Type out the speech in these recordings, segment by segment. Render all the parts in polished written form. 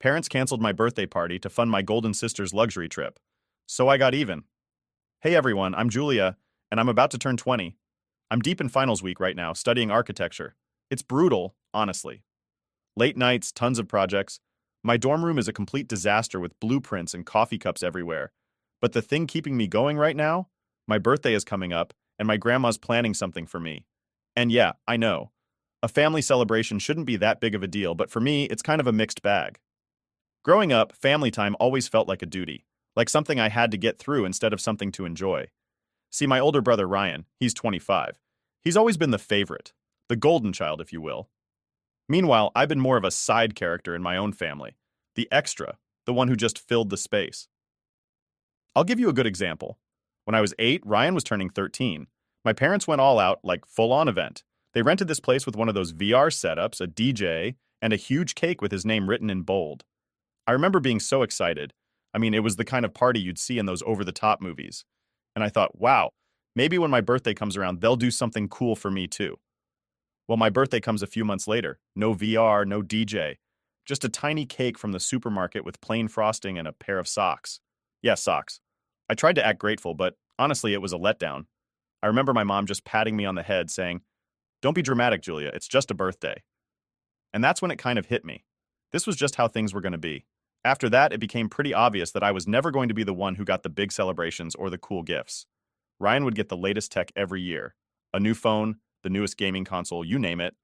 Parents canceled my birthday party to fund my golden sister's luxury trip. So I got even. Hey everyone, I'm Julia, and I'm about to turn 20. I'm deep in finals week right now, studying architecture. It's brutal, honestly. Late nights, tons of projects. My dorm room is a complete disaster with blueprints and coffee cups everywhere. But the thing keeping me going right now? My birthday is coming up, and my grandma's planning something for me. And yeah, I know. A family celebration shouldn't be that big of a deal, but for me, it's kind of a mixed bag. Growing up, family time always felt like a duty, like something I had to get through instead of something to enjoy. See, my older brother Ryan, he's 25. He's always been the favorite, the golden child, if you will. Meanwhile, I've been more of a side character in my own family, the extra, the one who just filled the space. I'll give you a good example. When I was 8, Ryan was turning 13. My parents went all out, like full-on event. They rented this place with one of those VR setups, a DJ, and a huge cake with his name written in bold. I remember being so excited. I mean, it was the kind of party you'd see in those over-the-top movies. And I thought, wow, maybe when my birthday comes around, they'll do something cool for me too. Well, my birthday comes a few months later. No VR, no DJ. Just a tiny cake from the supermarket with plain frosting and a pair of socks. Yeah, socks. I tried to act grateful, but honestly, it was a letdown. I remember my mom just patting me on the head saying, "Don't be dramatic, Julia, it's just a birthday." And that's when it kind of hit me. This was just how things were going to be. After that, it became pretty obvious that I was never going to be the one who got the big celebrations or the cool gifts. Ryan would get the latest tech every year. A new phone, the newest gaming console, you name it.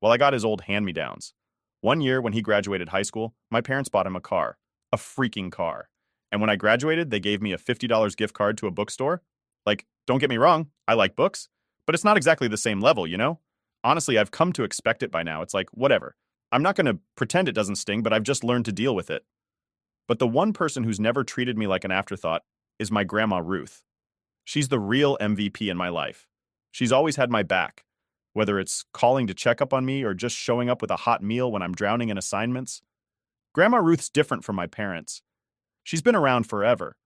While I got his old hand-me-downs. One year, when he graduated high school, my parents bought him a car. A freaking car. And when I graduated, they gave me a $50 gift card to a bookstore. Like, don't get me wrong, I like books, but it's not exactly the same level, you know? Honestly, I've come to expect it by now. It's like, whatever. I'm not going to pretend it doesn't sting, but I've just learned to deal with it. But the one person who's never treated me like an afterthought is my grandma Ruth. She's the real MVP in my life. She's always had my back, whether it's calling to check up on me or just showing up with a hot meal when I'm drowning in assignments. Grandma Ruth's different from my parents. She's been around forever.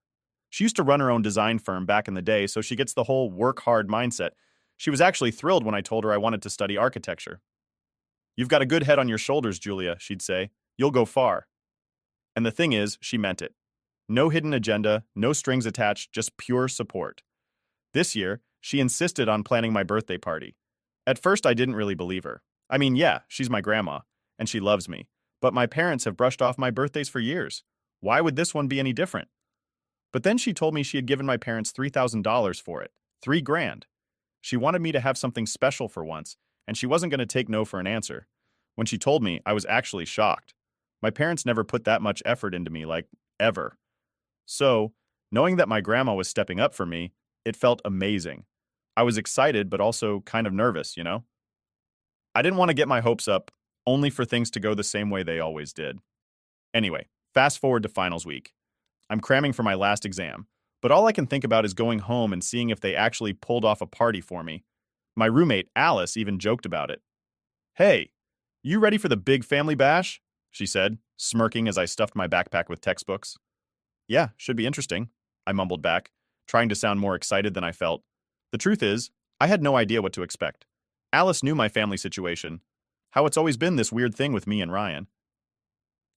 She used to run her own design firm back in the day, so she gets the whole work hard mindset. She was actually thrilled when I told her I wanted to study architecture. "You've got a good head on your shoulders, Julia," she'd say. "You'll go far." And the thing is, she meant it. No hidden agenda, no strings attached, just pure support. This year, she insisted on planning my birthday party. At first, I didn't really believe her. I mean, yeah, she's my grandma, and she loves me. But my parents have brushed off my birthdays for years. Why would this one be any different? But then she told me she had given my parents $3,000 for it. 3 grand. She wanted me to have something special for once, and she wasn't going to take no for an answer. When she told me, I was actually shocked. My parents never put that much effort into me, like, ever. So, knowing that my grandma was stepping up for me, it felt amazing. I was excited, but also kind of nervous, you know? I didn't want to get my hopes up, only for things to go the same way they always did. Anyway, fast forward to finals week. I'm cramming for my last exam, but all I can think about is going home and seeing if they actually pulled off a party for me. My roommate, Alice, even joked about it. "Hey, you ready for the big family bash?" she said, smirking as I stuffed my backpack with textbooks. "Yeah, should be interesting," I mumbled back, trying to sound more excited than I felt. The truth is, I had no idea what to expect. Alice knew my family situation, how it's always been this weird thing with me and Ryan.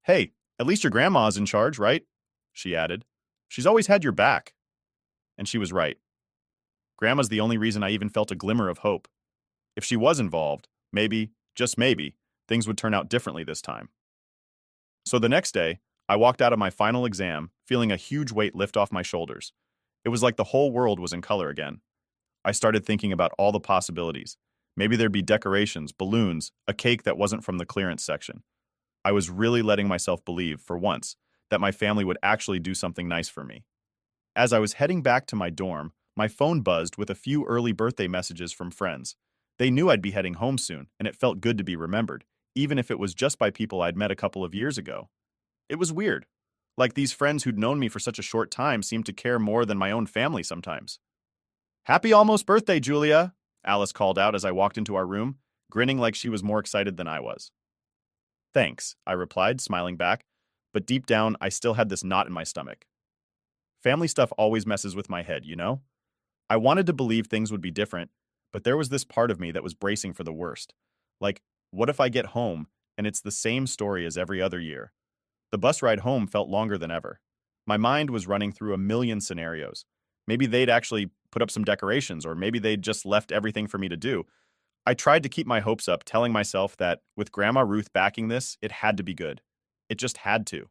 "Hey, at least your grandma's in charge, right?" she added. "She's always had your back." And she was right. Grandma's the only reason I even felt a glimmer of hope. If she was involved, maybe, just maybe, things would turn out differently this time. So the next day, I walked out of my final exam, feeling a huge weight lift off my shoulders. It was like the whole world was in color again. I started thinking about all the possibilities. Maybe there'd be decorations, balloons, a cake that wasn't from the clearance section. I was really letting myself believe, for once, that my family would actually do something nice for me. As I was heading back to my dorm, my phone buzzed with a few early birthday messages from friends. They knew I'd be heading home soon, and it felt good to be remembered, even if it was just by people I'd met a couple of years ago. It was weird. Like these friends who'd known me for such a short time seemed to care more than my own family sometimes. "Happy almost birthday, Julia," Alice called out as I walked into our room, grinning like she was more excited than I was. "Thanks," I replied, smiling back, but deep down, I still had this knot in my stomach. Family stuff always messes with my head, you know? I wanted to believe things would be different, but there was this part of me that was bracing for the worst. Like, what if I get home and it's the same story as every other year? The bus ride home felt longer than ever. My mind was running through a million scenarios. Maybe they'd actually put up some decorations, or maybe they'd just left everything for me to do. I tried to keep my hopes up, telling myself that with Grandma Ruth backing this, it had to be good. It just had to.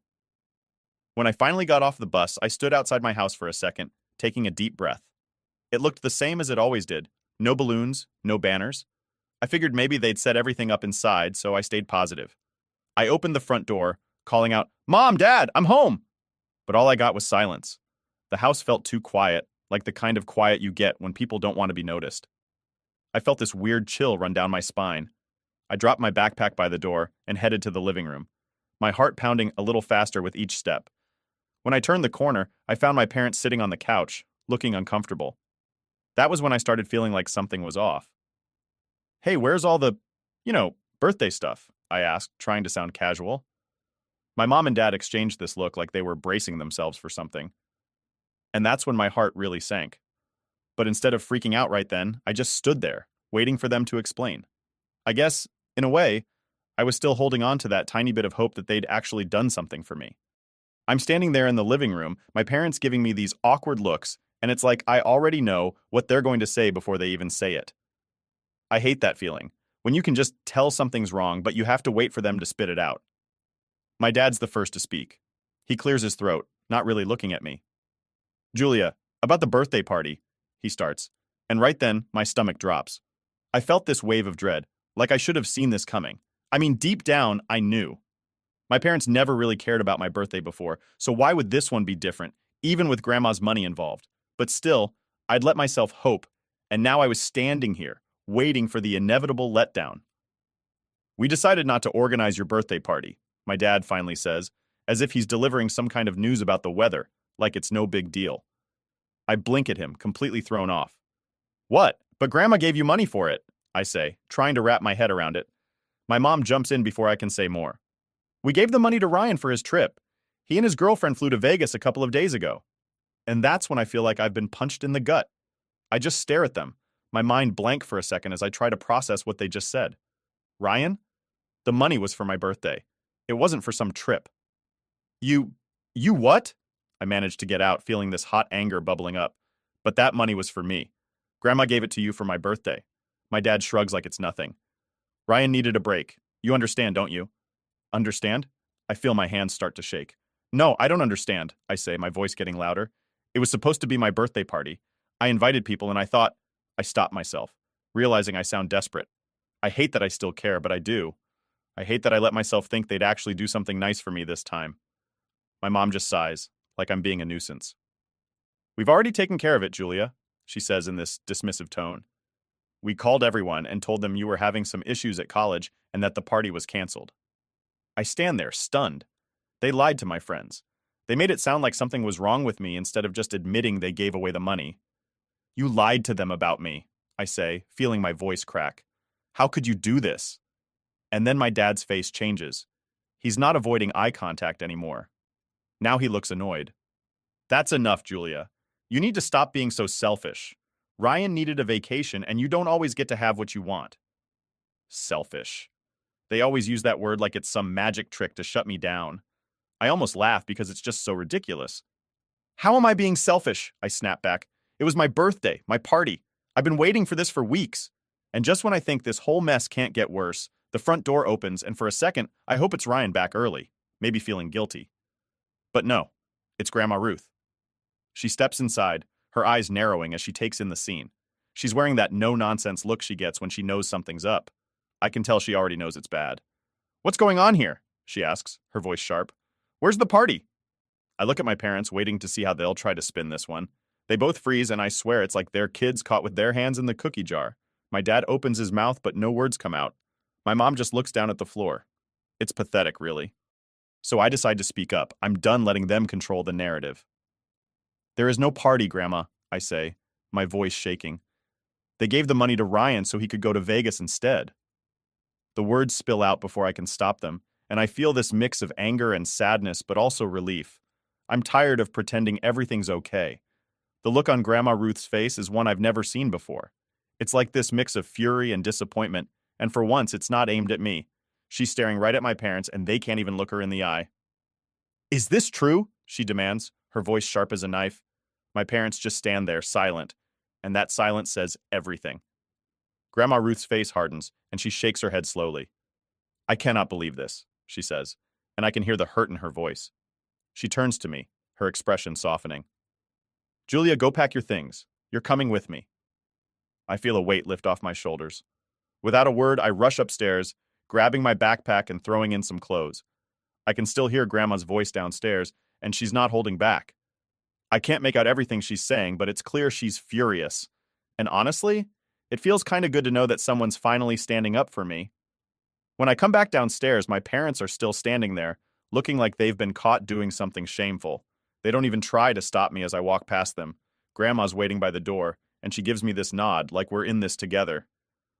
When I finally got off the bus, I stood outside my house for a second, taking a deep breath. It looked the same as it always did. No balloons, no banners. I figured maybe they'd set everything up inside, so I stayed positive. I opened the front door, calling out, "Mom, Dad, I'm home!" But all I got was silence. The house felt too quiet, like the kind of quiet you get when people don't want to be noticed. I felt this weird chill run down my spine. I dropped my backpack by the door and headed to the living room, my heart pounding a little faster with each step. When I turned the corner, I found my parents sitting on the couch, looking uncomfortable. That was when I started feeling like something was off. "Hey, where's all the, birthday stuff?" I asked, trying to sound casual. My mom and dad exchanged this look like they were bracing themselves for something. And that's when my heart really sank. But instead of freaking out right then, I just stood there, waiting for them to explain. I guess, in a way, I was still holding on to that tiny bit of hope that they'd actually done something for me. I'm standing there in the living room, my parents giving me these awkward looks, and it's like I already know what they're going to say before they even say it. I hate that feeling, when you can just tell something's wrong, but you have to wait for them to spit it out. My dad's the first to speak. He clears his throat, not really looking at me. "Julia, about the birthday party," he starts, and right then, my stomach drops. I felt this wave of dread, like I should have seen this coming. I mean, deep down, I knew. My parents never really cared about my birthday before, so why would this one be different, even with Grandma's money involved? But still, I'd let myself hope, and now I was standing here, waiting for the inevitable letdown. "We decided not to organize your birthday party," my dad finally says, as if he's delivering some kind of news about the weather, like it's no big deal. I blink at him, completely thrown off. "What? But Grandma gave you money for it," I say, trying to wrap my head around it. My mom jumps in before I can say more. "We gave the money to Ryan for his trip. He and his girlfriend flew to Vegas a couple of days ago." And that's when I feel like I've been punched in the gut. I just stare at them, my mind blank for a second as I try to process what they just said. Ryan? The money was for my birthday. It wasn't for some trip. You what?" I managed to get out, feeling this hot anger bubbling up. "But that money was for me. Grandma gave it to you for my birthday." My dad shrugs like it's nothing. "Ryan needed a break. You understand, don't you?" "Understand?" I feel my hands start to shake. "No, I don't understand," I say, my voice getting louder. "It was supposed to be my birthday party. I invited people and I thought—" I stopped myself, realizing I sound desperate. I hate that I still care, but I do. I hate that I let myself think they'd actually do something nice for me this time. My mom just sighs, like I'm being a nuisance. "We've already taken care of it, Julia," she says in this dismissive tone. "We called everyone and told them you were having some issues at college and that the party was canceled." I stand there, stunned. They lied to my friends. They made it sound like something was wrong with me instead of just admitting they gave away the money. "You lied to them about me," I say, feeling my voice crack. "How could you do this?" And then my dad's face changes. He's not avoiding eye contact anymore. Now he looks annoyed. "That's enough, Julia. You need to stop being so selfish. Ryan needed a vacation and you don't always get to have what you want." Selfish. They always use that word like it's some magic trick to shut me down. I almost laugh because it's just so ridiculous. "How am I being selfish?" I snap back. "It was my birthday, my party. I've been waiting for this for weeks." And just when I think this whole mess can't get worse, the front door opens and for a second, I hope it's Ryan back early, maybe feeling guilty. But no, it's Grandma Ruth. She steps inside, her eyes narrowing as she takes in the scene. She's wearing that no-nonsense look she gets when she knows something's up. I can tell she already knows it's bad. "What's going on here?" she asks, her voice sharp. "Where's the party?" I look at my parents, waiting to see how they'll try to spin this one. They both freeze, and I swear it's like their kids caught with their hands in the cookie jar. My dad opens his mouth, but no words come out. My mom just looks down at the floor. It's pathetic, really. So I decide to speak up. I'm done letting them control the narrative. "There is no party, Grandma," I say, my voice shaking. "They gave the money to Ryan so he could go to Vegas instead." The words spill out before I can stop them, and I feel this mix of anger and sadness, but also relief. I'm tired of pretending everything's okay. The look on Grandma Ruth's face is one I've never seen before. It's like this mix of fury and disappointment, and for once it's not aimed at me. She's staring right at my parents, and they can't even look her in the eye. Is this true? She demands, her voice sharp as a knife. My parents just stand there, silent, and that silence says everything. Grandma Ruth's face hardens, and she shakes her head slowly. I cannot believe this, she says, and I can hear the hurt in her voice. She turns to me, her expression softening. Julia, go pack your things. You're coming with me. I feel a weight lift off my shoulders. Without a word, I rush upstairs, grabbing my backpack and throwing in some clothes. I can still hear Grandma's voice downstairs, and she's not holding back. I can't make out everything she's saying, but it's clear she's furious. And honestly, it feels kind of good to know that someone's finally standing up for me. When I come back downstairs, my parents are still standing there, looking like they've been caught doing something shameful. They don't even try to stop me as I walk past them. Grandma's waiting by the door, and she gives me this nod, like we're in this together.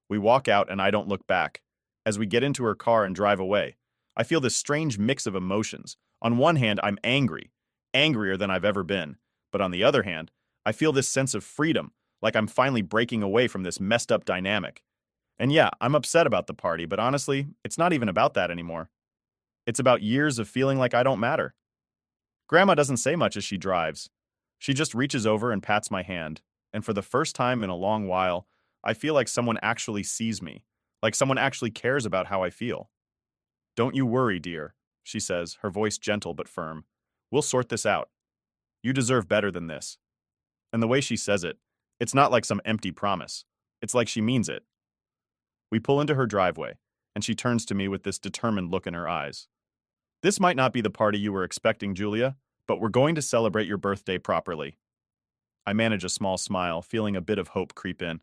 We walk out, and I don't look back. As we get into her car and drive away, I feel this strange mix of emotions. On one hand, I'm angry, angrier than I've ever been. But on the other hand, I feel this sense of freedom, like I'm finally breaking away from this messed up dynamic. And yeah, I'm upset about the party, but honestly, it's not even about that anymore. It's about years of feeling like I don't matter. Grandma doesn't say much as she drives. She just reaches over and pats my hand, and for the first time in a long while, I feel like someone actually sees me, like someone actually cares about how I feel. Don't you worry, dear, she says, her voice gentle but firm. We'll sort this out. You deserve better than this. And the way she says it, it's not like some empty promise. It's like she means it. We pull into her driveway, and she turns to me with this determined look in her eyes. This might not be the party you were expecting, Julia, but we're going to celebrate your birthday properly. I manage a small smile, feeling a bit of hope creep in.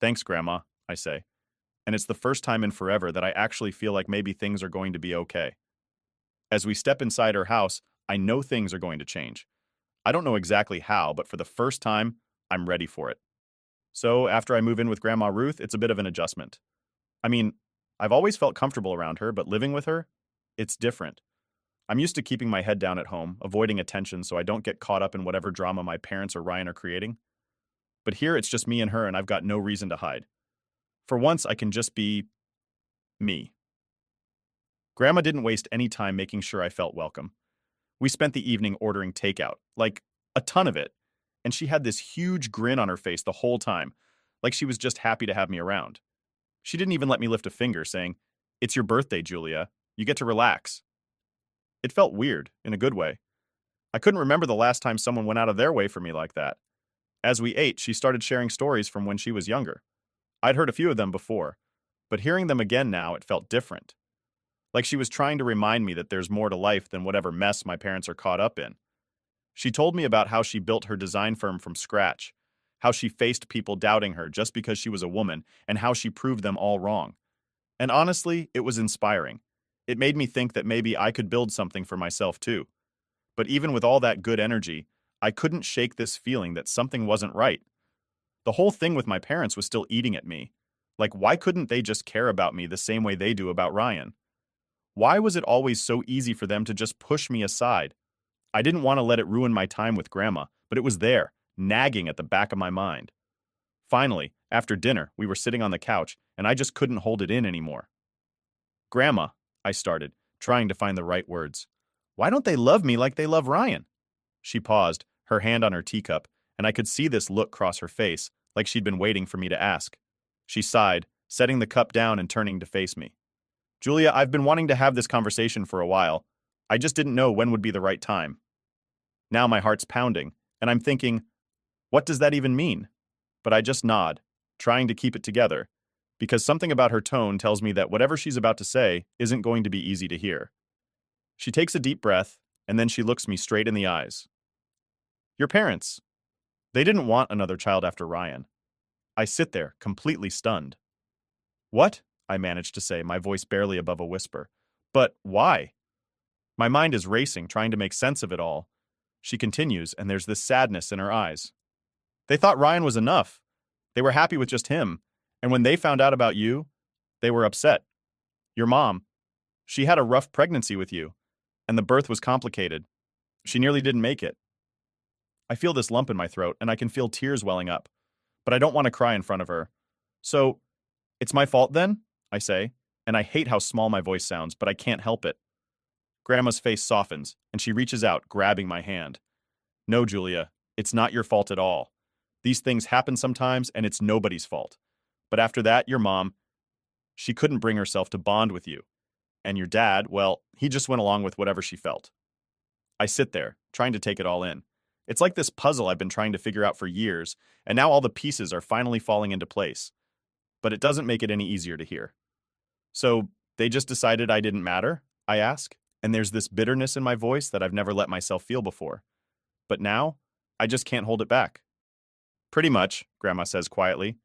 Thanks, Grandma, I say. And it's the first time in forever that I actually feel like maybe things are going to be okay. As we step inside her house, I know things are going to change. I don't know exactly how, but for the first time, I'm ready for it. So after I move in with Grandma Ruth, it's a bit of an adjustment. I mean, I've always felt comfortable around her, but living with her, it's different. I'm used to keeping my head down at home, avoiding attention so I don't get caught up in whatever drama my parents or Ryan are creating. But here it's just me and her, and I've got no reason to hide. For once, I can just be me. Grandma didn't waste any time making sure I felt welcome. We spent the evening ordering takeout, like a ton of it, and she had this huge grin on her face the whole time, like she was just happy to have me around. She didn't even let me lift a finger, saying, "It's your birthday, Julia. You get to relax." It felt weird, in a good way. I couldn't remember the last time someone went out of their way for me like that. As we ate, she started sharing stories from when she was younger. I'd heard a few of them before, but hearing them again now, it felt different. Like she was trying to remind me that there's more to life than whatever mess my parents are caught up in. She told me about how she built her design firm from scratch, how she faced people doubting her just because she was a woman, and how she proved them all wrong. And honestly, it was inspiring. It made me think that maybe I could build something for myself too. But even with all that good energy, I couldn't shake this feeling that something wasn't right. The whole thing with my parents was still eating at me. Like, why couldn't they just care about me the same way they do about Ryan? Why was it always so easy for them to just push me aside? I didn't want to let it ruin my time with Grandma, but it was there, nagging at the back of my mind. Finally, after dinner, we were sitting on the couch, and I just couldn't hold it in anymore. Grandma, I started, trying to find the right words. Why don't they love me like they love Ryan? She paused, her hand on her teacup, and I could see this look cross her face, like she'd been waiting for me to ask. She sighed, setting the cup down and turning to face me. Julia, I've been wanting to have this conversation for a while. I just didn't know when would be the right time. Now my heart's pounding, and I'm thinking, what does that even mean? But I just nod, trying to keep it together, because something about her tone tells me that whatever she's about to say isn't going to be easy to hear. She takes a deep breath, and then she looks me straight in the eyes. Your parents, they didn't want another child after Ryan. I sit there, completely stunned. What? I manage to say, my voice barely above a whisper. But why? My mind is racing, trying to make sense of it all. She continues, and there's this sadness in her eyes. They thought Ryan was enough. They were happy with just him. And when they found out about you, they were upset. Your mom, she had a rough pregnancy with you, and the birth was complicated. She nearly didn't make it. I feel this lump in my throat, and I can feel tears welling up, but I don't want to cry in front of her. So, it's my fault then? I say, and I hate how small my voice sounds, but I can't help it. Grandma's face softens, and she reaches out, grabbing my hand. No, Julia, it's not your fault at all. These things happen sometimes, and it's nobody's fault. But after that, your mom, she couldn't bring herself to bond with you. And your dad, well, he just went along with whatever she felt. I sit there, trying to take it all in. It's like this puzzle I've been trying to figure out for years, and now all the pieces are finally falling into place. But it doesn't make it any easier to hear. So, they just decided I didn't matter? I ask, and there's this bitterness in my voice that I've never let myself feel before. But now, I just can't hold it back. Pretty much, Grandma says quietly.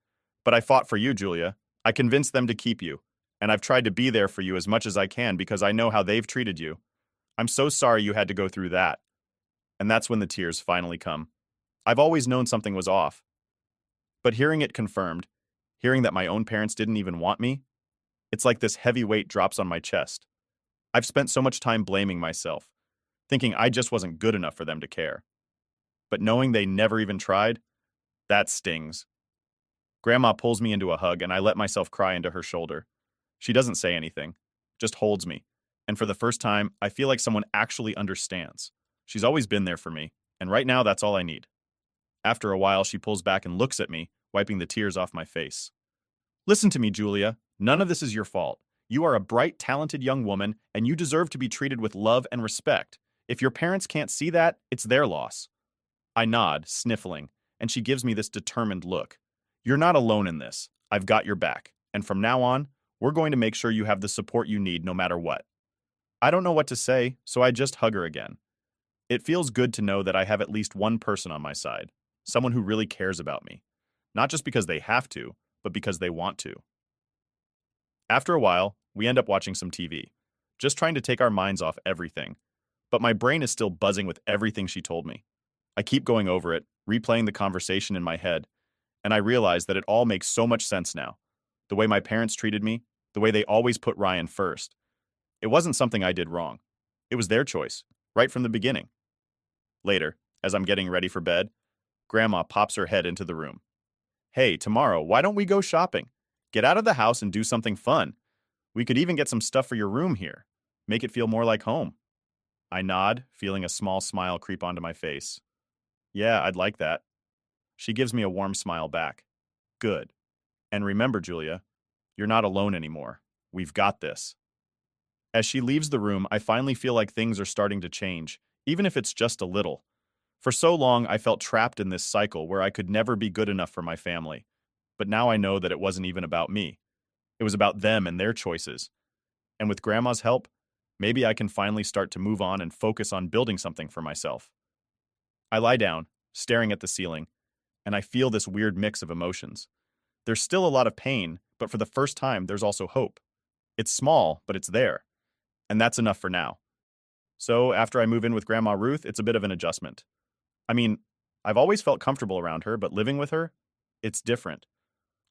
But I fought for you, Julia. I convinced them to keep you, and I've tried to be there for you as much as I can because I know how they've treated you. I'm so sorry you had to go through that. And that's when the tears finally come. I've always known something was off. But hearing it confirmed, hearing that my own parents didn't even want me, it's like this heavy weight drops on my chest. I've spent so much time blaming myself, thinking I just wasn't good enough for them to care. But knowing they never even tried, that stings. Grandma pulls me into a hug and I let myself cry into her shoulder. She doesn't say anything, just holds me. And for the first time, I feel like someone actually understands. She's always been there for me, and right now that's all I need. After a while, she pulls back and looks at me, wiping the tears off my face. Listen to me, Julia. None of this is your fault. You are a bright, talented young woman, and you deserve to be treated with love and respect. If your parents can't see that, it's their loss. I nod, sniffling, and she gives me this determined look. You're not alone in this. I've got your back, and from now on, we're going to make sure you have the support you need no matter what. I don't know what to say, so I just hug her again. It feels good to know that I have at least one person on my side, someone who really cares about me. Not just because they have to, but because they want to. After a while, we end up watching some TV, just trying to take our minds off everything. But my brain is still buzzing with everything she told me. I keep going over it, replaying the conversation in my head, and I realize that it all makes so much sense now. The way my parents treated me, the way they always put Ryan first. It wasn't something I did wrong. It was their choice, right from the beginning. Later, as I'm getting ready for bed, Grandma pops her head into the room. Hey, tomorrow, why don't we go shopping? Get out of the house and do something fun. We could even get some stuff for your room here. Make it feel more like home. I nod, feeling a small smile creep onto my face. Yeah, I'd like that. She gives me a warm smile back. Good. And remember, Julia, you're not alone anymore. We've got this. As she leaves the room, I finally feel like things are starting to change, even if it's just a little. For so long, I felt trapped in this cycle where I could never be good enough for my family. But now I know that it wasn't even about me. It was about them and their choices. And with Grandma's help, maybe I can finally start to move on and focus on building something for myself. I lie down, staring at the ceiling, and I feel this weird mix of emotions. There's still a lot of pain, but for the first time, there's also hope. It's small, but it's there. And that's enough for now. So after I move in with Grandma Ruth, it's a bit of an adjustment. I mean, I've always felt comfortable around her, but living with her, it's different.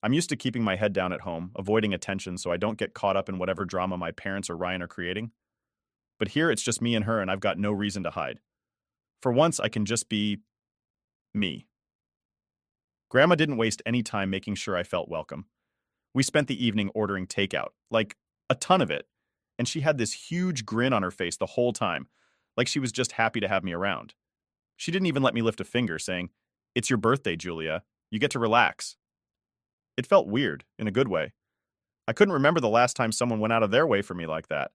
I'm used to keeping my head down at home, avoiding attention so I don't get caught up in whatever drama my parents or Ryan are creating. But here it's just me and her, and I've got no reason to hide. For once, I can just be me. Grandma didn't waste any time making sure I felt welcome. We spent the evening ordering takeout, like a ton of it, and she had this huge grin on her face the whole time, like she was just happy to have me around. She didn't even let me lift a finger, saying, "It's your birthday, Julia. You get to relax." It felt weird, in a good way. I couldn't remember the last time someone went out of their way for me like that.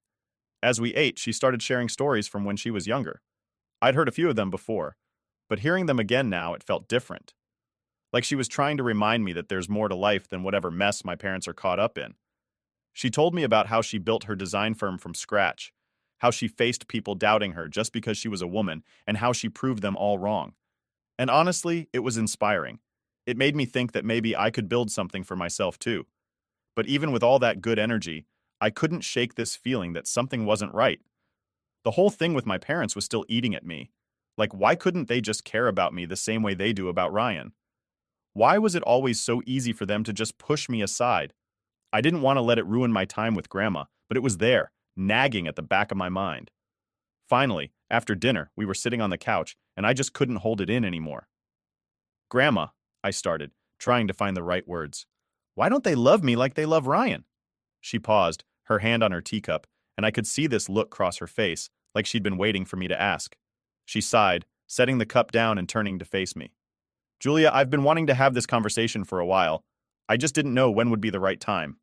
As we ate, she started sharing stories from when she was younger. I'd heard a few of them before, but hearing them again now, it felt different. Like she was trying to remind me that there's more to life than whatever mess my parents are caught up in. She told me about how she built her design firm from scratch, how she faced people doubting her just because she was a woman, and how she proved them all wrong. And honestly, it was inspiring. It made me think that maybe I could build something for myself too. But even with all that good energy, I couldn't shake this feeling that something wasn't right. The whole thing with my parents was still eating at me. Like, why couldn't they just care about me the same way they do about Ryan? Why was it always so easy for them to just push me aside? I didn't want to let it ruin my time with Grandma, but it was there, nagging at the back of my mind. Finally, after dinner, we were sitting on the couch, and I just couldn't hold it in anymore. "Grandma," I started, trying to find the right words. "Why don't they love me like they love Ryan?" She paused, her hand on her teacup, and I could see this look cross her face, like she'd been waiting for me to ask. She sighed, setting the cup down and turning to face me. Julia, I've been wanting to have this conversation for a while. I just didn't know when would be the right time.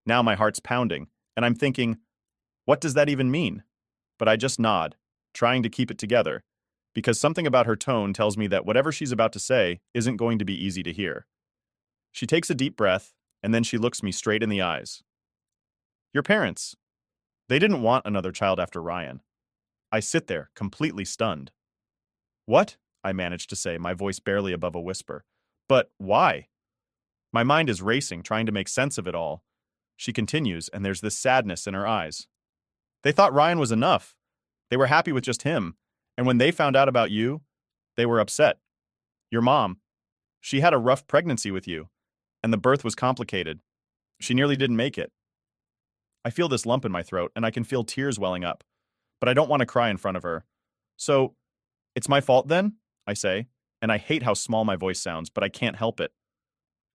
Now my heart's pounding, and I'm thinking, what does that even mean? But I just nod, trying to keep it together, because something about her tone tells me that whatever she's about to say isn't going to be easy to hear. She takes a deep breath, and then she looks me straight in the eyes. Your parents. They didn't want another child after Ryan. I sit there, completely stunned. What? I manage to say, my voice barely above a whisper. But why? My mind is racing, trying to make sense of it all. She continues, and there's this sadness in her eyes. They thought Ryan was enough. They were happy with just him. And when they found out about you, they were upset. Your mom, she had a rough pregnancy with you, and the birth was complicated. She nearly didn't make it. I feel this lump in my throat, and I can feel tears welling up, but I don't want to cry in front of her. So, it's my fault then? I say, and I hate how small my voice sounds, but I can't help it.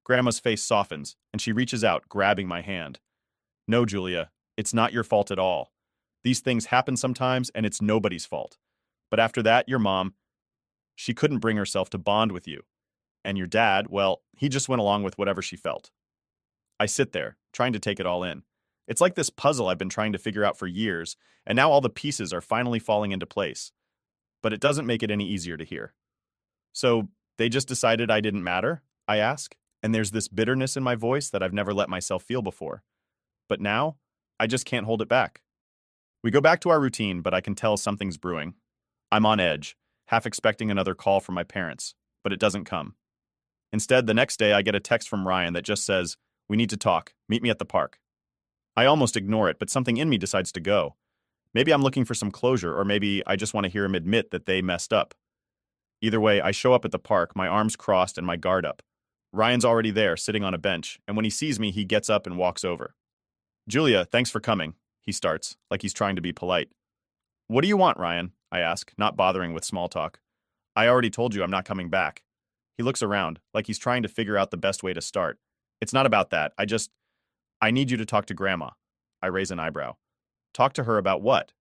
Grandma's face softens, and she reaches out, grabbing my hand. No, Julia, it's not your fault at all. These things happen sometimes, and it's nobody's fault. But after that, your mom, she couldn't bring herself to bond with you. And your dad, well, he just went along with whatever she felt. I sit there, trying to take it all in. It's like this puzzle I've been trying to figure out for years, and now all the pieces are finally falling into place. But it doesn't make it any easier to hear. So, they just decided I didn't matter? I ask, and there's this bitterness in my voice that I've never let myself feel before. But now, I just can't hold it back. We go back to our routine, but I can tell something's brewing. I'm on edge, half expecting another call from my parents, but it doesn't come. Instead, the next day I get a text from Ryan that just says, "We need to talk. Meet me at the park." I almost ignore it, but something in me decides to go. Maybe I'm looking for some closure, or maybe I just want to hear him admit that they messed up. Either way, I show up at the park, my arms crossed and my guard up. Ryan's already there, sitting on a bench, and when he sees me, he gets up and walks over. "Julia, thanks for coming," he starts, like he's trying to be polite. "What do you want, Ryan?" I ask, not bothering with small talk. "I already told you I'm not coming back." He looks around, like he's trying to figure out the best way to start. "It's not about that. I need you to talk to Grandma." I raise an eyebrow. "Talk to her about what?"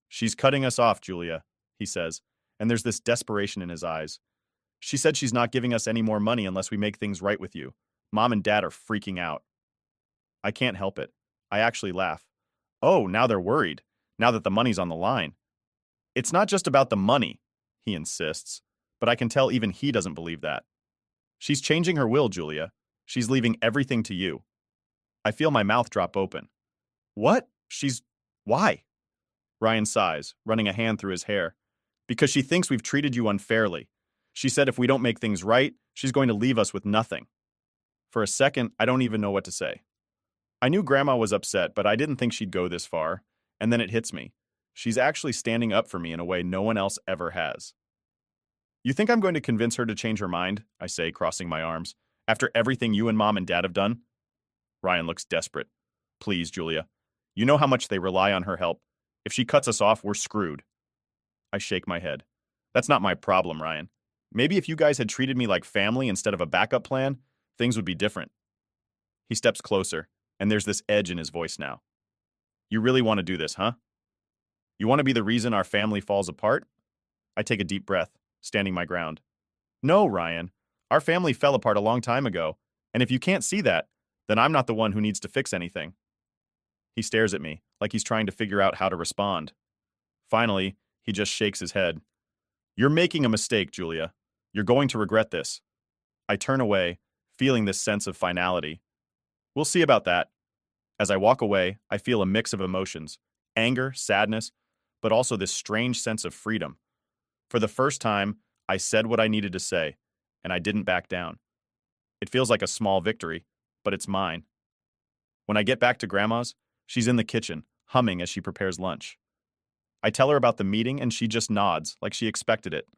"She's cutting us off, Julia," he says, and there's this desperation in his eyes. "She said she's not giving us any more money unless we make things right with you. Mom and Dad are freaking out." I can't help it. I actually laugh. "Oh, now they're worried, now that the money's on the line." "It's not just about the money," he insists, but I can tell even he doesn't believe that. "She's changing her will, Julia. She's leaving everything to you." I feel my mouth drop open. "What? Why?" Ryan sighs, running a hand through his hair. "Because she thinks we've treated you unfairly. She said if we don't make things right, she's going to leave us with nothing." For a second, I don't even know what to say. I knew Grandma was upset, but I didn't think she'd go this far. And then it hits me. She's actually standing up for me in a way no one else ever has. "You think I'm going to convince her to change her mind?" I say, crossing my arms. "After everything you and Mom and Dad have done?" Ryan looks desperate. "Please, Julia. You know how much they rely on her help. If she cuts us off, we're screwed." I shake my head. "That's not my problem, Ryan. Maybe if you guys had treated me like family instead of a backup plan, things would be different." He steps closer, and there's this edge in his voice now. "You really want to do this, huh? You want to be the reason our family falls apart?" I take a deep breath, standing my ground. "No, Ryan. Our family fell apart a long time ago, and if you can't see that, then I'm not the one who needs to fix anything." He stares at me, like he's trying to figure out how to respond. Finally, he just shakes his head. "You're making a mistake, Julia. You're going to regret this." I turn away, feeling this sense of finality. "We'll see about that." As I walk away, I feel a mix of emotions: anger, sadness, but also this strange sense of freedom. For the first time, I said what I needed to say, and I didn't back down. It feels like a small victory, but it's mine. When I get back to Grandma's, she's in the kitchen, humming as she prepares lunch. I tell her about the meeting, and she just nods, like she expected it.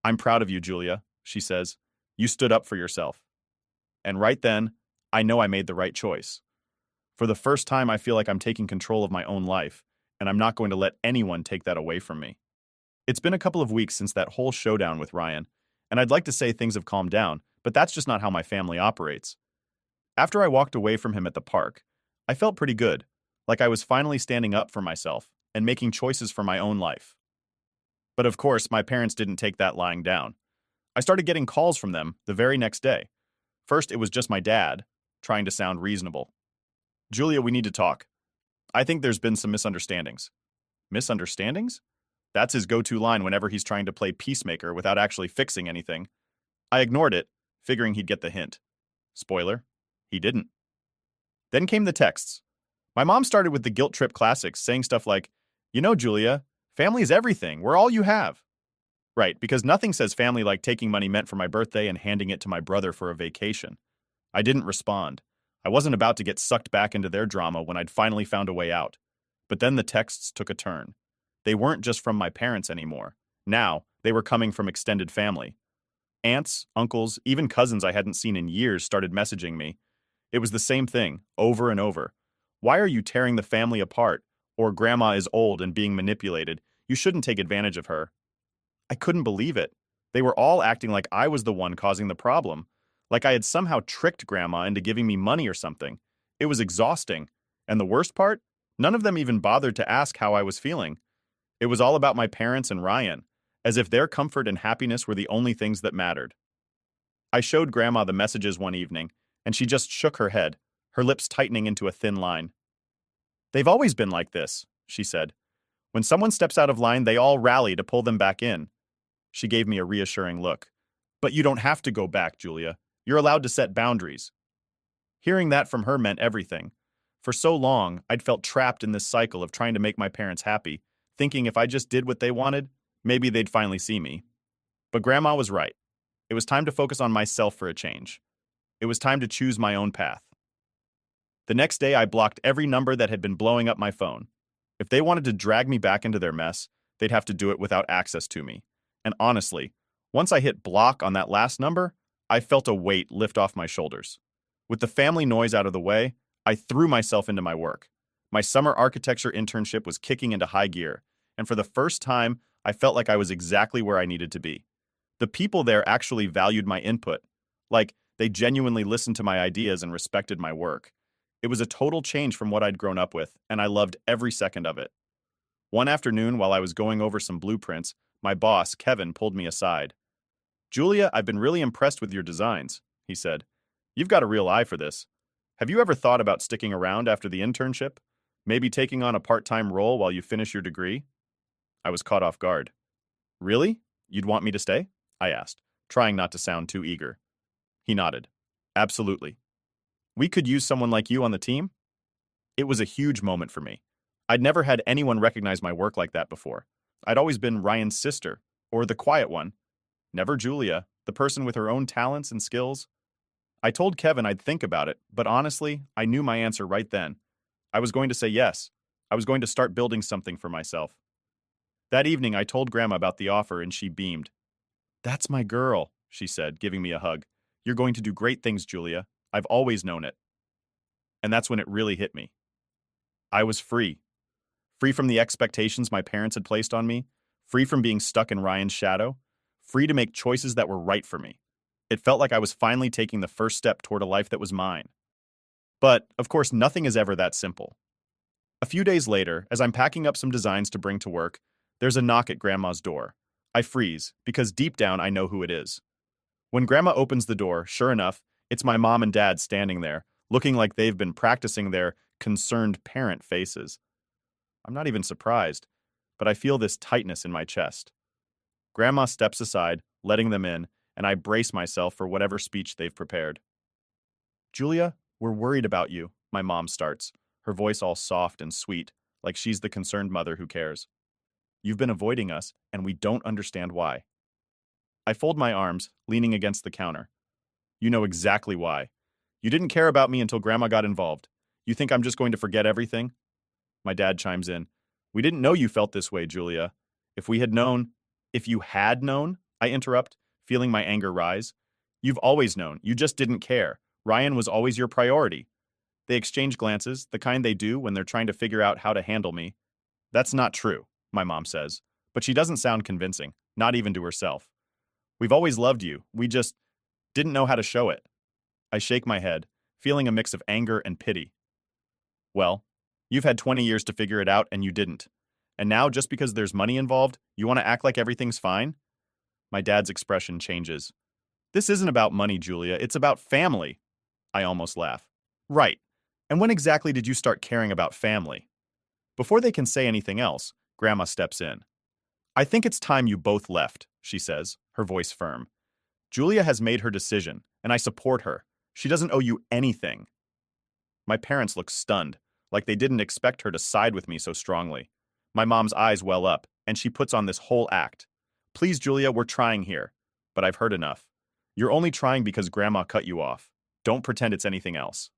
"I'm proud of you, Julia," she says. "You stood up for yourself." And right then, I know I made the right choice. For the first time, I feel like I'm taking control of my own life, and I'm not going to let anyone take that away from me. It's been a couple of weeks since that whole showdown with Ryan, and I'd like to say things have calmed down, but that's just not how my family operates. After I walked away from him at the park, I felt pretty good, like I was finally standing up for myself, and making choices for my own life. But of course, my parents didn't take that lying down. I started getting calls from them the very next day. First, it was just my dad, trying to sound reasonable. Julia, we need to talk. I think there's been some misunderstandings. Misunderstandings? That's his go-to line whenever he's trying to play peacemaker without actually fixing anything. I ignored it, figuring he'd get the hint. Spoiler, he didn't. Then came the texts. My mom started with the guilt trip classics, saying stuff like, "You know, Julia, family is everything. We're all you have." Right, because nothing says family like taking money meant for my birthday and handing it to my brother for a vacation. I didn't respond. I wasn't about to get sucked back into their drama when I'd finally found a way out. But then the texts took a turn. They weren't just from my parents anymore. Now, they were coming from extended family. Aunts, uncles, even cousins I hadn't seen in years started messaging me. It was the same thing, over and over. "Why are you tearing the family apart?" Or "Grandma is old and being manipulated. You shouldn't take advantage of her." I couldn't believe it. They were all acting like I was the one causing the problem, like I had somehow tricked Grandma into giving me money or something. It was exhausting. And the worst part? None of them even bothered to ask how I was feeling. It was all about my parents and Ryan, as if their comfort and happiness were the only things that mattered. I showed Grandma the messages one evening, and she just shook her head, her lips tightening into a thin line. "They've always been like this," she said. "When someone steps out of line, they all rally to pull them back in." She gave me a reassuring look. "But you don't have to go back, Julia. You're allowed to set boundaries." Hearing that from her meant everything. For so long, I'd felt trapped in this cycle of trying to make my parents happy, thinking if I just did what they wanted, maybe they'd finally see me. But Grandma was right. It was time to focus on myself for a change. It was time to choose my own path. The next day, I blocked every number that had been blowing up my phone. If they wanted to drag me back into their mess, they'd have to do it without access to me. And honestly, once I hit block on that last number, I felt a weight lift off my shoulders. With the family noise out of the way, I threw myself into my work. My summer architecture internship was kicking into high gear, and for the first time, I felt like I was exactly where I needed to be. The people there actually valued my input. Like, they genuinely listened to my ideas and respected my work. It was a total change from what I'd grown up with, and I loved every second of it. One afternoon, while I was going over some blueprints, my boss, Kevin, pulled me aside. "Julia, I've been really impressed with your designs," he said. "You've got a real eye for this. Have you ever thought about sticking around after the internship? Maybe taking on a part-time role while you finish your degree?" I was caught off guard. "Really? You'd want me to stay?" I asked, trying not to sound too eager. He nodded. "Absolutely. We could use someone like you on the team." It was a huge moment for me. I'd never had anyone recognize my work like that before. I'd always been Ryan's sister, or the quiet one. Never Julia, the person with her own talents and skills. I told Kevin I'd think about it, but honestly, I knew my answer right then. I was going to say yes. I was going to start building something for myself. That evening, I told Grandma about the offer, and she beamed. "That's my girl," she said, giving me a hug. "You're going to do great things, Julia. I've always known it." And that's when it really hit me. I was free. Free from the expectations my parents had placed on me, free from being stuck in Ryan's shadow, free to make choices that were right for me. It felt like I was finally taking the first step toward a life that was mine. But, of course, nothing is ever that simple. A few days later, as I'm packing up some designs to bring to work, there's a knock at Grandma's door. I freeze, because deep down I know who it is. When Grandma opens the door, sure enough, it's my mom and dad standing there, looking like they've been practicing their concerned parent faces. I'm not even surprised, but I feel this tightness in my chest. Grandma steps aside, letting them in, and I brace myself for whatever speech they've prepared. "Julia, we're worried about you," my mom starts, her voice all soft and sweet, like she's the concerned mother who cares. "You've been avoiding us, and we don't understand why." I fold my arms, leaning against the counter. "You know exactly why. You didn't care about me until Grandma got involved. You think I'm just going to forget everything?" My dad chimes in. "We didn't know you felt this way, Julia. If we had known—" "If you had known," I interrupt, feeling my anger rise. "You've always known. You just didn't care. Ryan was always your priority." They exchange glances, the kind they do when they're trying to figure out how to handle me. "That's not true," my mom says, but she doesn't sound convincing, not even to herself. "We've always loved you. We just didn't know how to show it." I shake my head, feeling a mix of anger and pity. "Well, you've had 20 years to figure it out and you didn't. And now, just because there's money involved, you want to act like everything's fine? My dad's expression changes. This isn't about money, Julia. It's about family. I almost laugh. Right. And when exactly did you start caring about family? Before they can say anything else, Grandma steps in. I think it's time you both left, she says, her voice firm. Julia has made her decision, and I support her. She doesn't owe you anything. My parents look stunned, like they didn't expect her to side with me so strongly. My mom's eyes well up, and she puts on this whole act. Please, Julia, we're trying here. But I've heard enough. You're only trying because Grandma cut you off. Don't pretend it's anything else.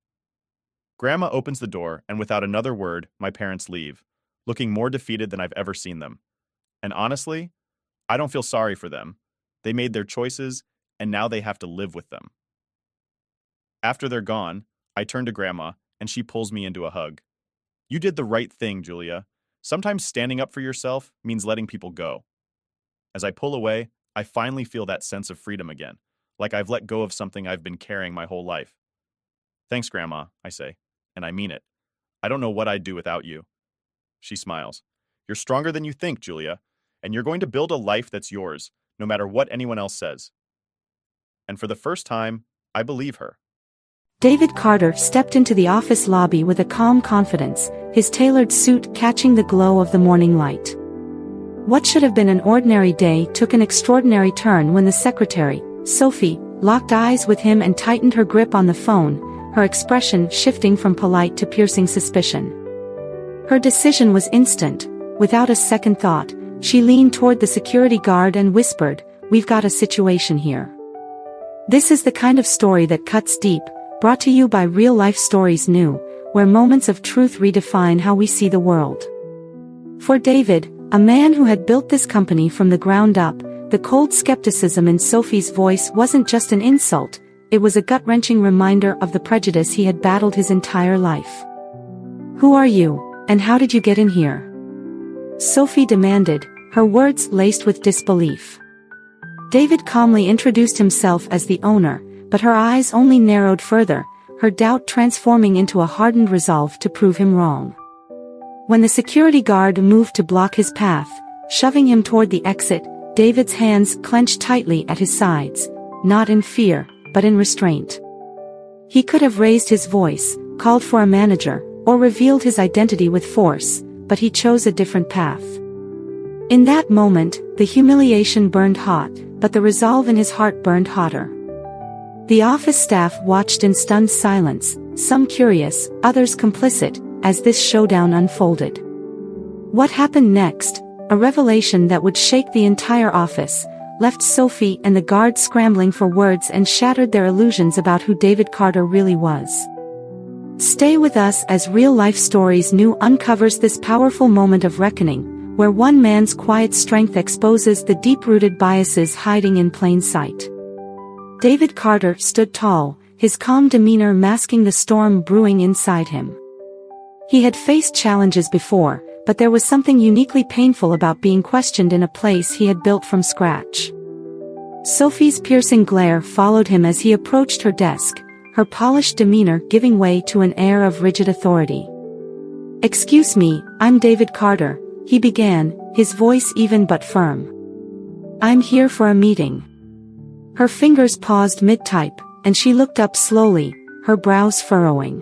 Grandma opens the door, and without another word, my parents leave, looking more defeated than I've ever seen them. And honestly, I don't feel sorry for them. They made their choices, and now they have to live with them. After they're gone, I turn to Grandma, and she pulls me into a hug. You did the right thing, Julia. Sometimes standing up for yourself means letting people go. As I pull away, I finally feel that sense of freedom again, like I've let go of something I've been carrying my whole life. Thanks, Grandma, I say, and I mean it. I don't know what I'd do without you. She smiles. You're stronger than you think, Julia, and you're going to build a life that's yours, no matter what anyone else says. And for the first time, I believe her. David Carter stepped into the office lobby with a calm confidence, his tailored suit catching the glow of the morning light. What should have been an ordinary day took an extraordinary turn when the secretary, Sophie, locked eyes with him and tightened her grip on the phone, her expression shifting from polite to piercing suspicion. Her decision was instant. Without a second thought, she leaned toward the security guard and whispered, "We've got a situation here." This is the kind of story that cuts deep, brought to you by Real Life Stories New, where moments of truth redefine how we see the world. For David, a man who had built this company from the ground up, the cold skepticism in Sophie's voice wasn't just an insult, it was a gut-wrenching reminder of the prejudice he had battled his entire life. "Who are you, and how did you get in here?" Sophie demanded, her words laced with disbelief. David calmly introduced himself as the owner, but her eyes only narrowed further, her doubt transforming into a hardened resolve to prove him wrong. When the security guard moved to block his path, shoving him toward the exit, David's hands clenched tightly at his sides, not in fear, but in restraint. He could have raised his voice, called for a manager, or revealed his identity with force, but he chose a different path. In that moment, the humiliation burned hot, but the resolve in his heart burned hotter. The office staff watched in stunned silence, some curious, others complicit, as this showdown unfolded. What happened next, a revelation that would shake the entire office, left Sophie and the guards scrambling for words and shattered their illusions about who David Carter really was. Stay with us as Real Life Stories New uncovers this powerful moment of reckoning, where one man's quiet strength exposes the deep-rooted biases hiding in plain sight. David Carter stood tall, his calm demeanor masking the storm brewing inside him. He had faced challenges before, but there was something uniquely painful about being questioned in a place he had built from scratch. Sophie's piercing glare followed him as he approached her desk, her polished demeanor giving way to an air of rigid authority. "Excuse me, I'm David Carter," he began, his voice even but firm. "I'm here for a meeting." Her fingers paused mid-type, and she looked up slowly, her brows furrowing.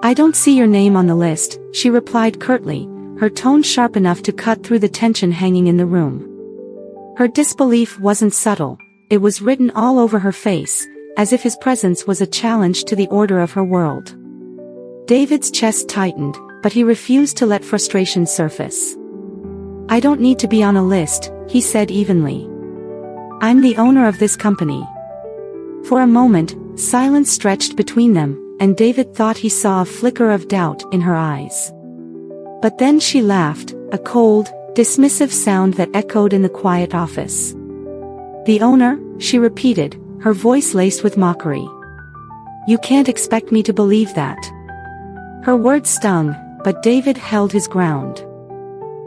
"I don't see your name on the list," she replied curtly, her tone sharp enough to cut through the tension hanging in the room. Her disbelief wasn't subtle, it was written all over her face, as if his presence was a challenge to the order of her world. David's chest tightened, but he refused to let frustration surface. "I don't need to be on a list," he said evenly. "I'm the owner of this company." For a moment, silence stretched between them, and David thought he saw a flicker of doubt in her eyes. But then she laughed, a cold, dismissive sound that echoed in the quiet office. "The owner?" she repeated, her voice laced with mockery. "You can't expect me to believe that." Her words stung, but David held his ground.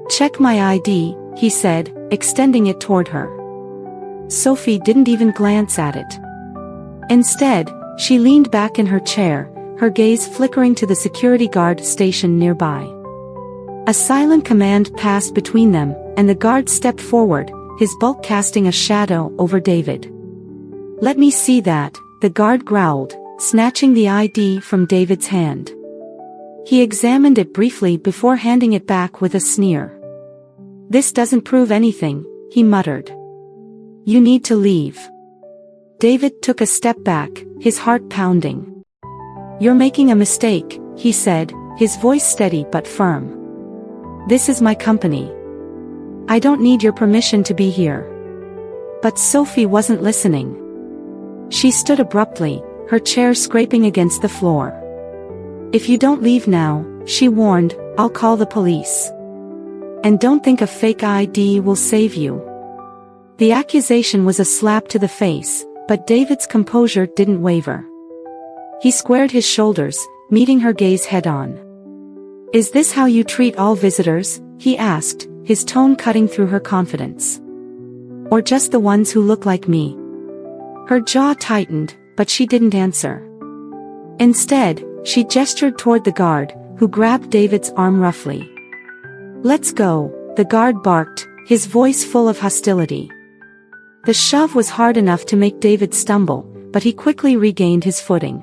"Check my ID," he said, extending it toward her. Sophie didn't even glance at it. Instead, she leaned back in her chair, her gaze flickering to the security guard stationed nearby. A silent command passed between them, and the guard stepped forward, his bulk casting a shadow over David. "Let me see that," the guard growled, snatching the ID from David's hand. He examined it briefly before handing it back with a sneer. "This doesn't prove anything," he muttered. "You need to leave." David took a step back, his heart pounding. "You're making a mistake," he said, his voice steady but firm. "This is my company. I don't need your permission to be here." But Sophie wasn't listening. She stood abruptly, her chair scraping against the floor. "If you don't leave now," she warned, "I'll call the police. And don't think a fake ID will save you." The accusation was a slap to the face, but David's composure didn't waver. He squared his shoulders, meeting her gaze head-on. "Is this how you treat all visitors?" he asked, his tone cutting through her confidence. "Or just the ones who look like me?" Her jaw tightened, but she didn't answer. Instead, she gestured toward the guard, who grabbed David's arm roughly. "Let's go," the guard barked, his voice full of hostility. The shove was hard enough to make David stumble, but he quickly regained his footing.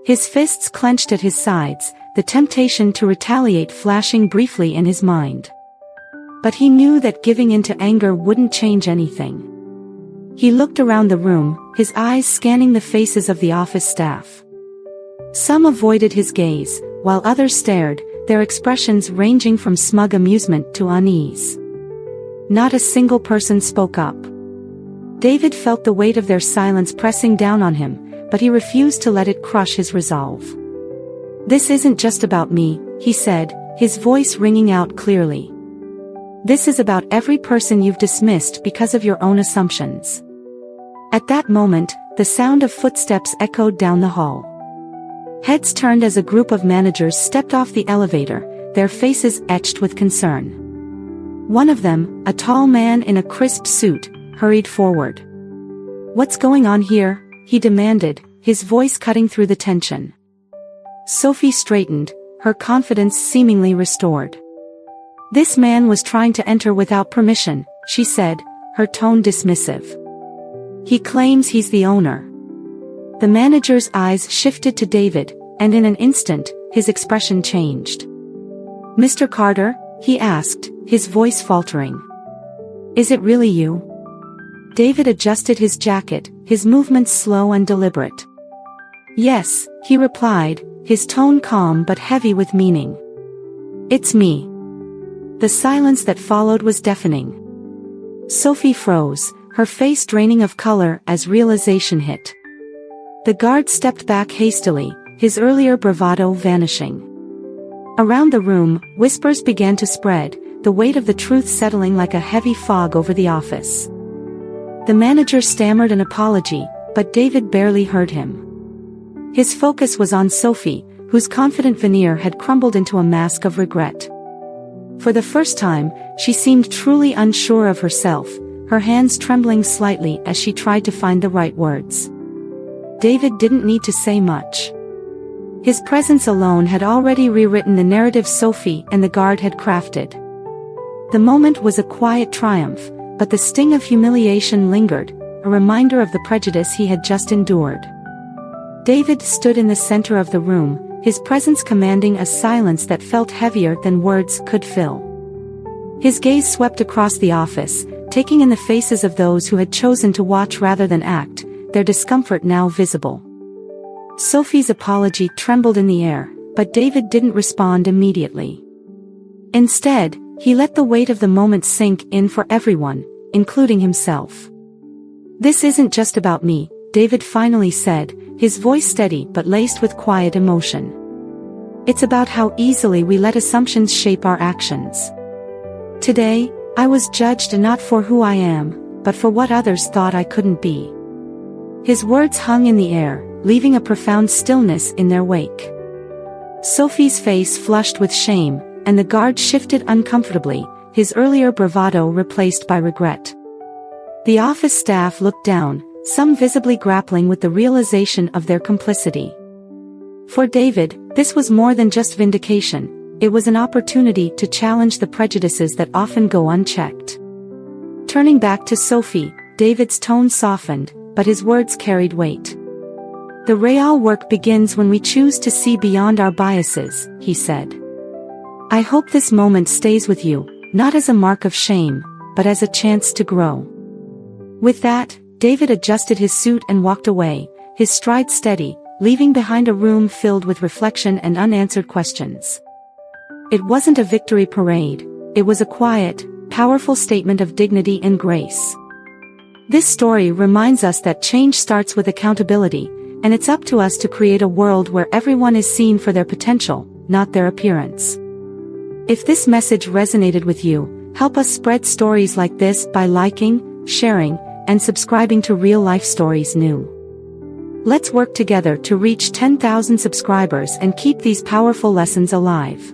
His fists clenched at his sides, the temptation to retaliate flashing briefly in his mind. But he knew that giving in to anger wouldn't change anything. He looked around the room, his eyes scanning the faces of the office staff. Some avoided his gaze, while others stared, their expressions ranging from smug amusement to unease. Not a single person spoke up. David felt the weight of their silence pressing down on him, but he refused to let it crush his resolve. "This isn't just about me," he said, his voice ringing out clearly. "This is about every person you've dismissed because of your own assumptions." At that moment, the sound of footsteps echoed down the hall. Heads turned as a group of managers stepped off the elevator, their faces etched with concern. One of them, a tall man in a crisp suit, hurried forward. "What's going on here?" he demanded, his voice cutting through the tension. Sophie straightened, her confidence seemingly restored. "This man was trying to enter without permission," she said, her tone dismissive. "He claims he's the owner." The manager's eyes shifted to David, and in an instant, his expression changed. "Mr. Carter?" he asked, his voice faltering. "Is it really you?" David adjusted his jacket, his movements slow and deliberate. "Yes," he replied, his tone calm but heavy with meaning. "It's me." The silence that followed was deafening. Sophie froze, her face draining of color as realization hit. The guard stepped back hastily, his earlier bravado vanishing. Around the room, whispers began to spread, the weight of the truth settling like a heavy fog over the office. The manager stammered an apology, but David barely heard him. His focus was on Sophie, whose confident veneer had crumbled into a mask of regret. For the first time, she seemed truly unsure of herself, her hands trembling slightly as she tried to find the right words. David didn't need to say much. His presence alone had already rewritten the narrative Sophie and the guard had crafted. The moment was a quiet triumph, but the sting of humiliation lingered, a reminder of the prejudice he had just endured. David stood in the center of the room, his presence commanding a silence that felt heavier than words could fill. His gaze swept across the office, taking in the faces of those who had chosen to watch rather than act, their discomfort now visible. Sophie's apology trembled in the air, but David didn't respond immediately. Instead, he let the weight of the moment sink in for everyone, including himself. "This isn't just about me," David finally said, his voice steady but laced with quiet emotion. "It's about how easily we let assumptions shape our actions. Today, I was judged not for who I am, but for what others thought I couldn't be." His words hung in the air, leaving a profound stillness in their wake. Sophie's face flushed with shame, and the guard shifted uncomfortably, his earlier bravado replaced by regret. The office staff looked down, some visibly grappling with the realization of their complicity. For David, this was more than just vindication, it was an opportunity to challenge the prejudices that often go unchecked. Turning back to Sophie, David's tone softened, but his words carried weight. "The real work begins when we choose to see beyond our biases," he said. "I hope this moment stays with you, not as a mark of shame, but as a chance to grow." With that, David adjusted his suit and walked away, his stride steady, leaving behind a room filled with reflection and unanswered questions. It wasn't a victory parade, it was a quiet, powerful statement of dignity and grace. This story reminds us that change starts with accountability, and it's up to us to create a world where everyone is seen for their potential, not their appearance. If this message resonated with you, help us spread stories like this by liking, sharing, and subscribing to Real Life Stories New. Let's work together to reach 10,000 subscribers and keep these powerful lessons alive.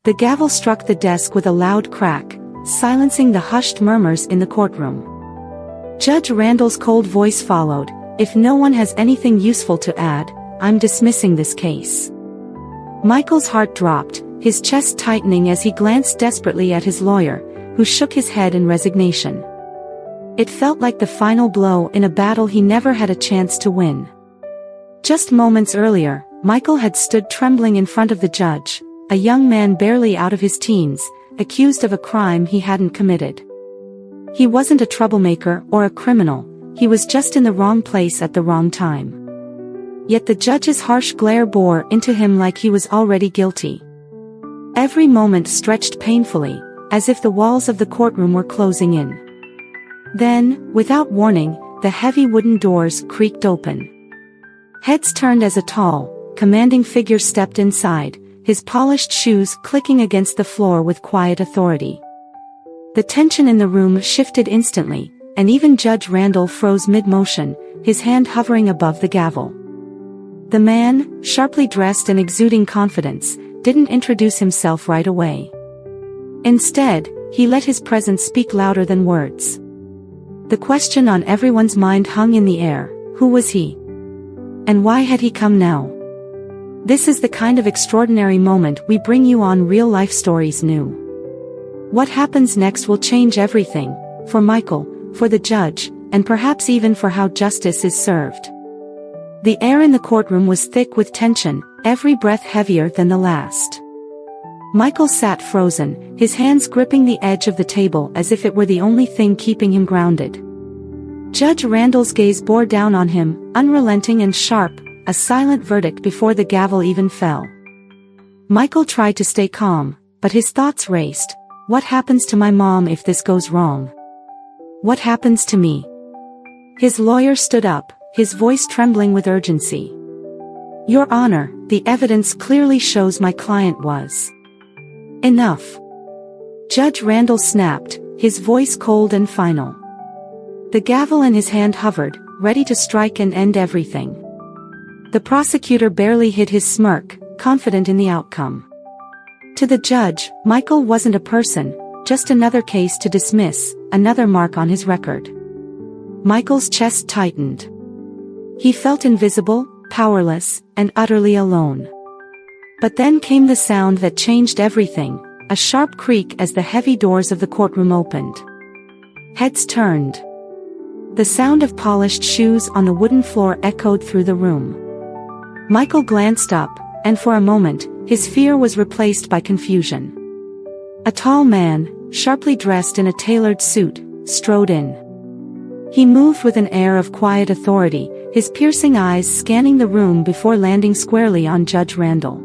The gavel struck the desk with a loud crack, silencing the hushed murmurs in the courtroom. Judge Randall's cold voice followed, "If no one has anything useful to add, I'm dismissing this case." Michael's heart dropped, his chest tightening as he glanced desperately at his lawyer, who shook his head in resignation. It felt like the final blow in a battle he never had a chance to win. Just moments earlier, Michael had stood trembling in front of the judge, a young man barely out of his teens, accused of a crime he hadn't committed. He wasn't a troublemaker or a criminal, he was just in the wrong place at the wrong time. Yet the judge's harsh glare bore into him like he was already guilty. Every moment stretched painfully, as if the walls of the courtroom were closing in. Then, without warning, the heavy wooden doors creaked open. Heads turned as a tall, commanding figure stepped inside, his polished shoes clicking against the floor with quiet authority. The tension in the room shifted instantly, and even Judge Randall froze mid-motion, his hand hovering above the gavel. The man, sharply dressed and exuding confidence, didn't introduce himself right away. Instead, he let his presence speak louder than words. The question on everyone's mind hung in the air: who was he? And why had he come now? This is the kind of extraordinary moment we bring you on Real Life Stories New. What happens next will change everything, for Michael, for the judge, and perhaps even for how justice is served. The air in the courtroom was thick with tension, every breath heavier than the last. Michael sat frozen, his hands gripping the edge of the table as if it were the only thing keeping him grounded. Judge Randall's gaze bore down on him, unrelenting and sharp, a silent verdict before the gavel even fell. Michael tried to stay calm, but his thoughts raced. What happens to my mom if this goes wrong? What happens to me? His lawyer stood up, his voice trembling with urgency. Your Honor, the evidence clearly shows my client was. Enough. Judge Randall snapped, his voice cold and final. The gavel in his hand hovered, ready to strike and end everything. The prosecutor barely hid his smirk, confident in the outcome. To the judge, Michael wasn't a person, just another case to dismiss, another mark on his record. Michael's chest tightened. He felt invisible, powerless, and utterly alone. But then came the sound that changed everything, a sharp creak as the heavy doors of the courtroom opened. Heads turned. The sound of polished shoes on the wooden floor echoed through the room. Michael glanced up, and for a moment, his fear was replaced by confusion. A tall man, sharply dressed in a tailored suit, strode in. He moved with an air of quiet authority, his piercing eyes scanning the room before landing squarely on Judge Randall.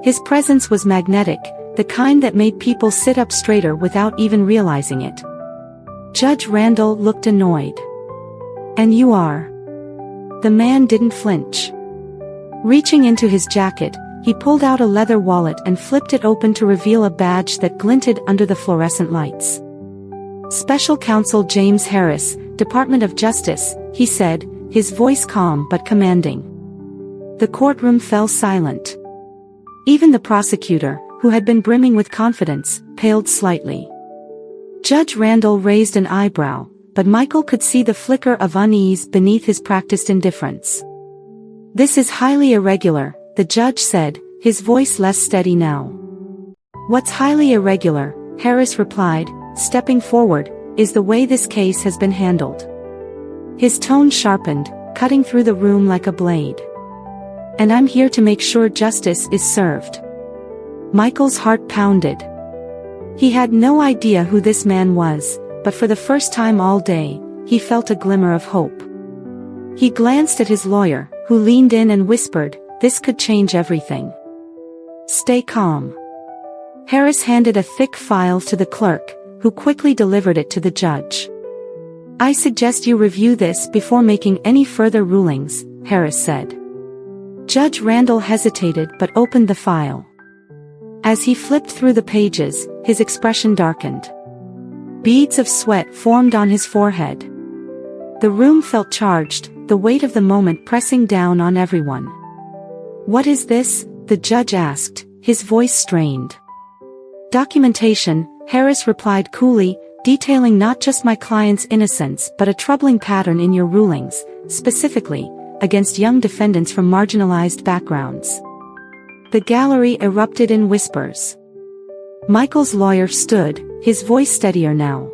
His presence was magnetic, the kind that made people sit up straighter without even realizing it. Judge Randall looked annoyed. And you are? The man didn't flinch. Reaching into his jacket, he pulled out a leather wallet and flipped it open to reveal a badge that glinted under the fluorescent lights. Special Counsel James Harris, Department of Justice, he said, his voice calm but commanding. The courtroom fell silent. Even the prosecutor, who had been brimming with confidence, paled slightly. Judge Randall raised an eyebrow, but Michael could see the flicker of unease beneath his practiced indifference. "This is highly irregular," the judge said, his voice less steady now. "What's highly irregular," Harris replied, stepping forward, "is the way this case has been handled." His tone sharpened, cutting through the room like a blade. "And I'm here to make sure justice is served." Michael's heart pounded. He had no idea who this man was, but for the first time all day, he felt a glimmer of hope. He glanced at his lawyer, who leaned in and whispered, "This could change everything. Stay calm." Harris handed a thick file to the clerk, who quickly delivered it to the judge. "I suggest you review this before making any further rulings," Harris said. Judge Randall hesitated but opened the file. As he flipped through the pages, his expression darkened. Beads of sweat formed on his forehead. The room felt charged, the weight of the moment pressing down on everyone. "What is this?" the judge asked, his voice strained. "Documentation," Harris replied coolly, "detailing not just my client's innocence but a troubling pattern in your rulings, specifically, against young defendants from marginalized backgrounds." The gallery erupted in whispers. Michael's lawyer stood, his voice steadier now.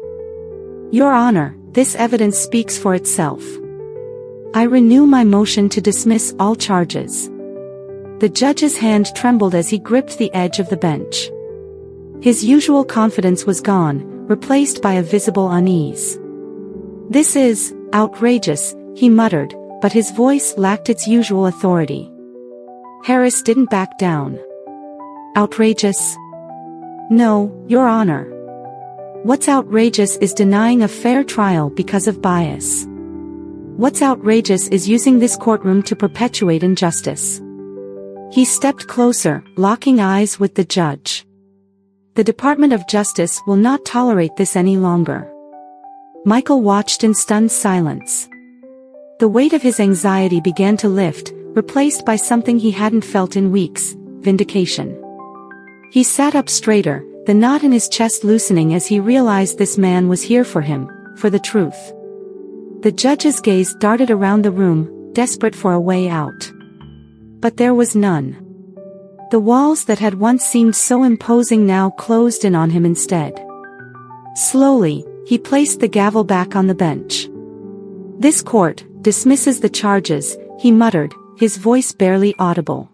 "Your Honor, this evidence speaks for itself. I renew my motion to dismiss all charges." The judge's hand trembled as he gripped the edge of the bench. His usual confidence was gone, replaced by a visible unease. "This is outrageous," he muttered, but his voice lacked its usual authority. Harris didn't back down. "Outrageous? No, Your Honor. What's outrageous is denying a fair trial because of bias. What's outrageous is using this courtroom to perpetuate injustice." He stepped closer, locking eyes with the judge. "The Department of Justice will not tolerate this any longer." Michael watched in stunned silence. The weight of his anxiety began to lift, replaced by something he hadn't felt in weeks: vindication. He sat up straighter, the knot in his chest loosening as he realized this man was here for him, for the truth. The judge's gaze darted around the room, desperate for a way out. But there was none. The walls that had once seemed so imposing now closed in on him instead. Slowly, he placed the gavel back on the bench. "This court dismisses the charges," he muttered, his voice barely audible.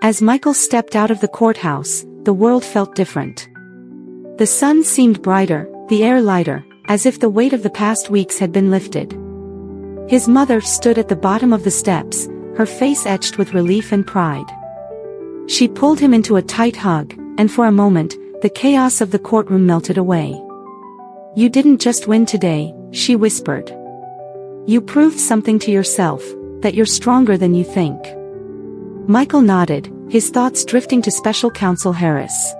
As Michael stepped out of the courthouse, the world felt different. The sun seemed brighter, the air lighter, as if the weight of the past weeks had been lifted. His mother stood at the bottom of the steps, her face etched with relief and pride. She pulled him into a tight hug, and for a moment, the chaos of the courtroom melted away. "You didn't just win today," she whispered. "You proved something to yourself, that you're stronger than you think." Michael nodded, his thoughts drifting to Special Counsel Harris.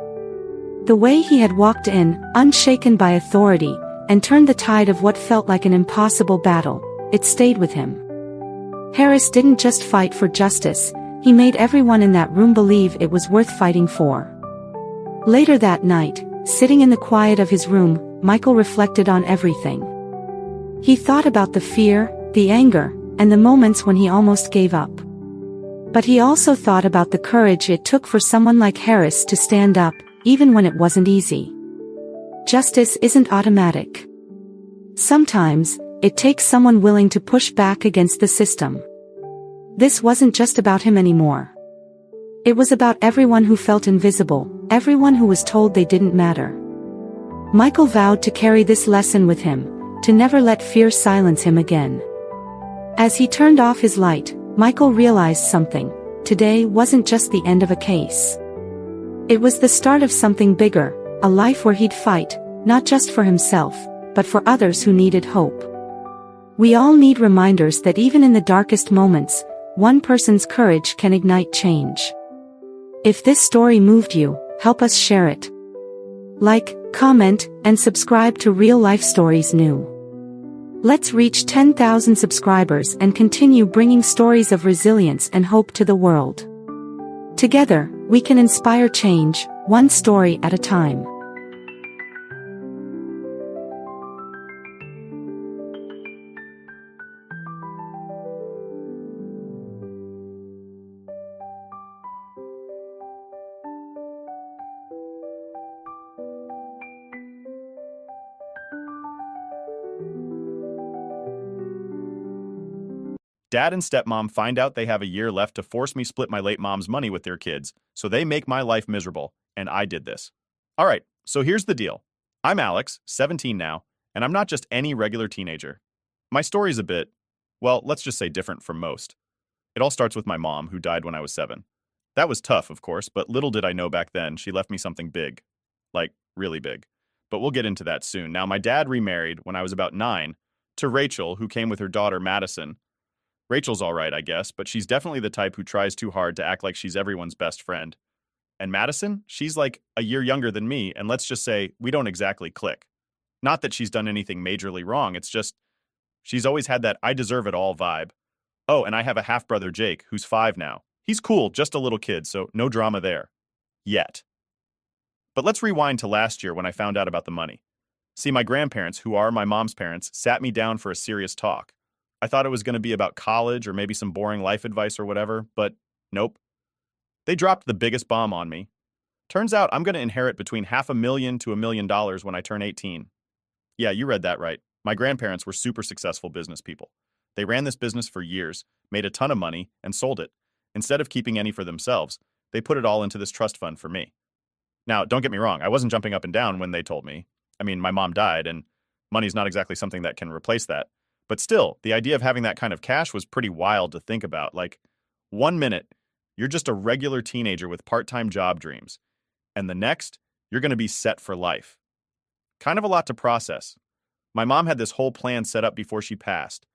The way he had walked in, unshaken by authority, and turned the tide of what felt like an impossible battle, it stayed with him. Harris didn't just fight for justice, he made everyone in that room believe it was worth fighting for. Later that night, sitting in the quiet of his room, Michael reflected on everything. He thought about the fear, the anger, and the moments when he almost gave up. But he also thought about the courage it took for someone like Harris to stand up, even when it wasn't easy. Justice isn't automatic. Sometimes, it takes someone willing to push back against the system. This wasn't just about him anymore. It was about everyone who felt invisible, everyone who was told they didn't matter. Michael vowed to carry this lesson with him, to never let fear silence him again. As he turned off his light, Michael realized something. Today wasn't just the end of a case. It was the start of something bigger, a life where he'd fight, not just for himself, but for others who needed hope. We all need reminders that even in the darkest moments, one person's courage can ignite change. If this story moved you, help us share it. Like, comment, and subscribe to Real Life Stories New. Let's reach 10,000 subscribers and continue bringing stories of resilience and hope to the world. Together, we can inspire change, one story at a time. Dad and stepmom find out they have a year left to force me split my late mom's money with their kids, so they make my life miserable, and I did this. All right, so here's the deal. I'm Alex, 17 now, and I'm not just any regular teenager. My story's a bit, well, let's just say different from most. It all starts with my mom, who died when I was 7. That was tough, of course, but little did I know back then she left me something big. Like, really big. But we'll get into that soon. Now, my dad remarried when I was about 9 to Rachel, who came with her daughter, Madison. Rachel's all right, I guess, but she's definitely the type who tries too hard to act like she's everyone's best friend. And Madison, she's like a year younger than me, and let's just say we don't exactly click. Not that she's done anything majorly wrong, it's just she's always had that I deserve it all vibe. Oh, and I have a half-brother, Jake, who's 5 now. He's cool, just a little kid, so no drama there. Yet. But let's rewind to last year when I found out about the money. See, my grandparents, who are my mom's parents, sat me down for a serious talk. I thought it was going to be about college or maybe some boring life advice or whatever, but nope. They dropped the biggest bomb on me. Turns out I'm going to inherit between $500,000 to $1 million when I turn 18. Yeah, you read that right. My grandparents were super successful business people. They ran this business for years, made a ton of money, and sold it. Instead of keeping any for themselves, they put it all into this trust fund for me. Now, don't get me wrong, I wasn't jumping up and down when they told me. I mean, my mom died, and money's not exactly something that can replace that. But still, the idea of having that kind of cash was pretty wild to think about. Like, 1 minute, you're just a regular teenager with part-time job dreams. And the next, you're going to be set for life. Kind of a lot to process. My mom had this whole plan set up before she passed.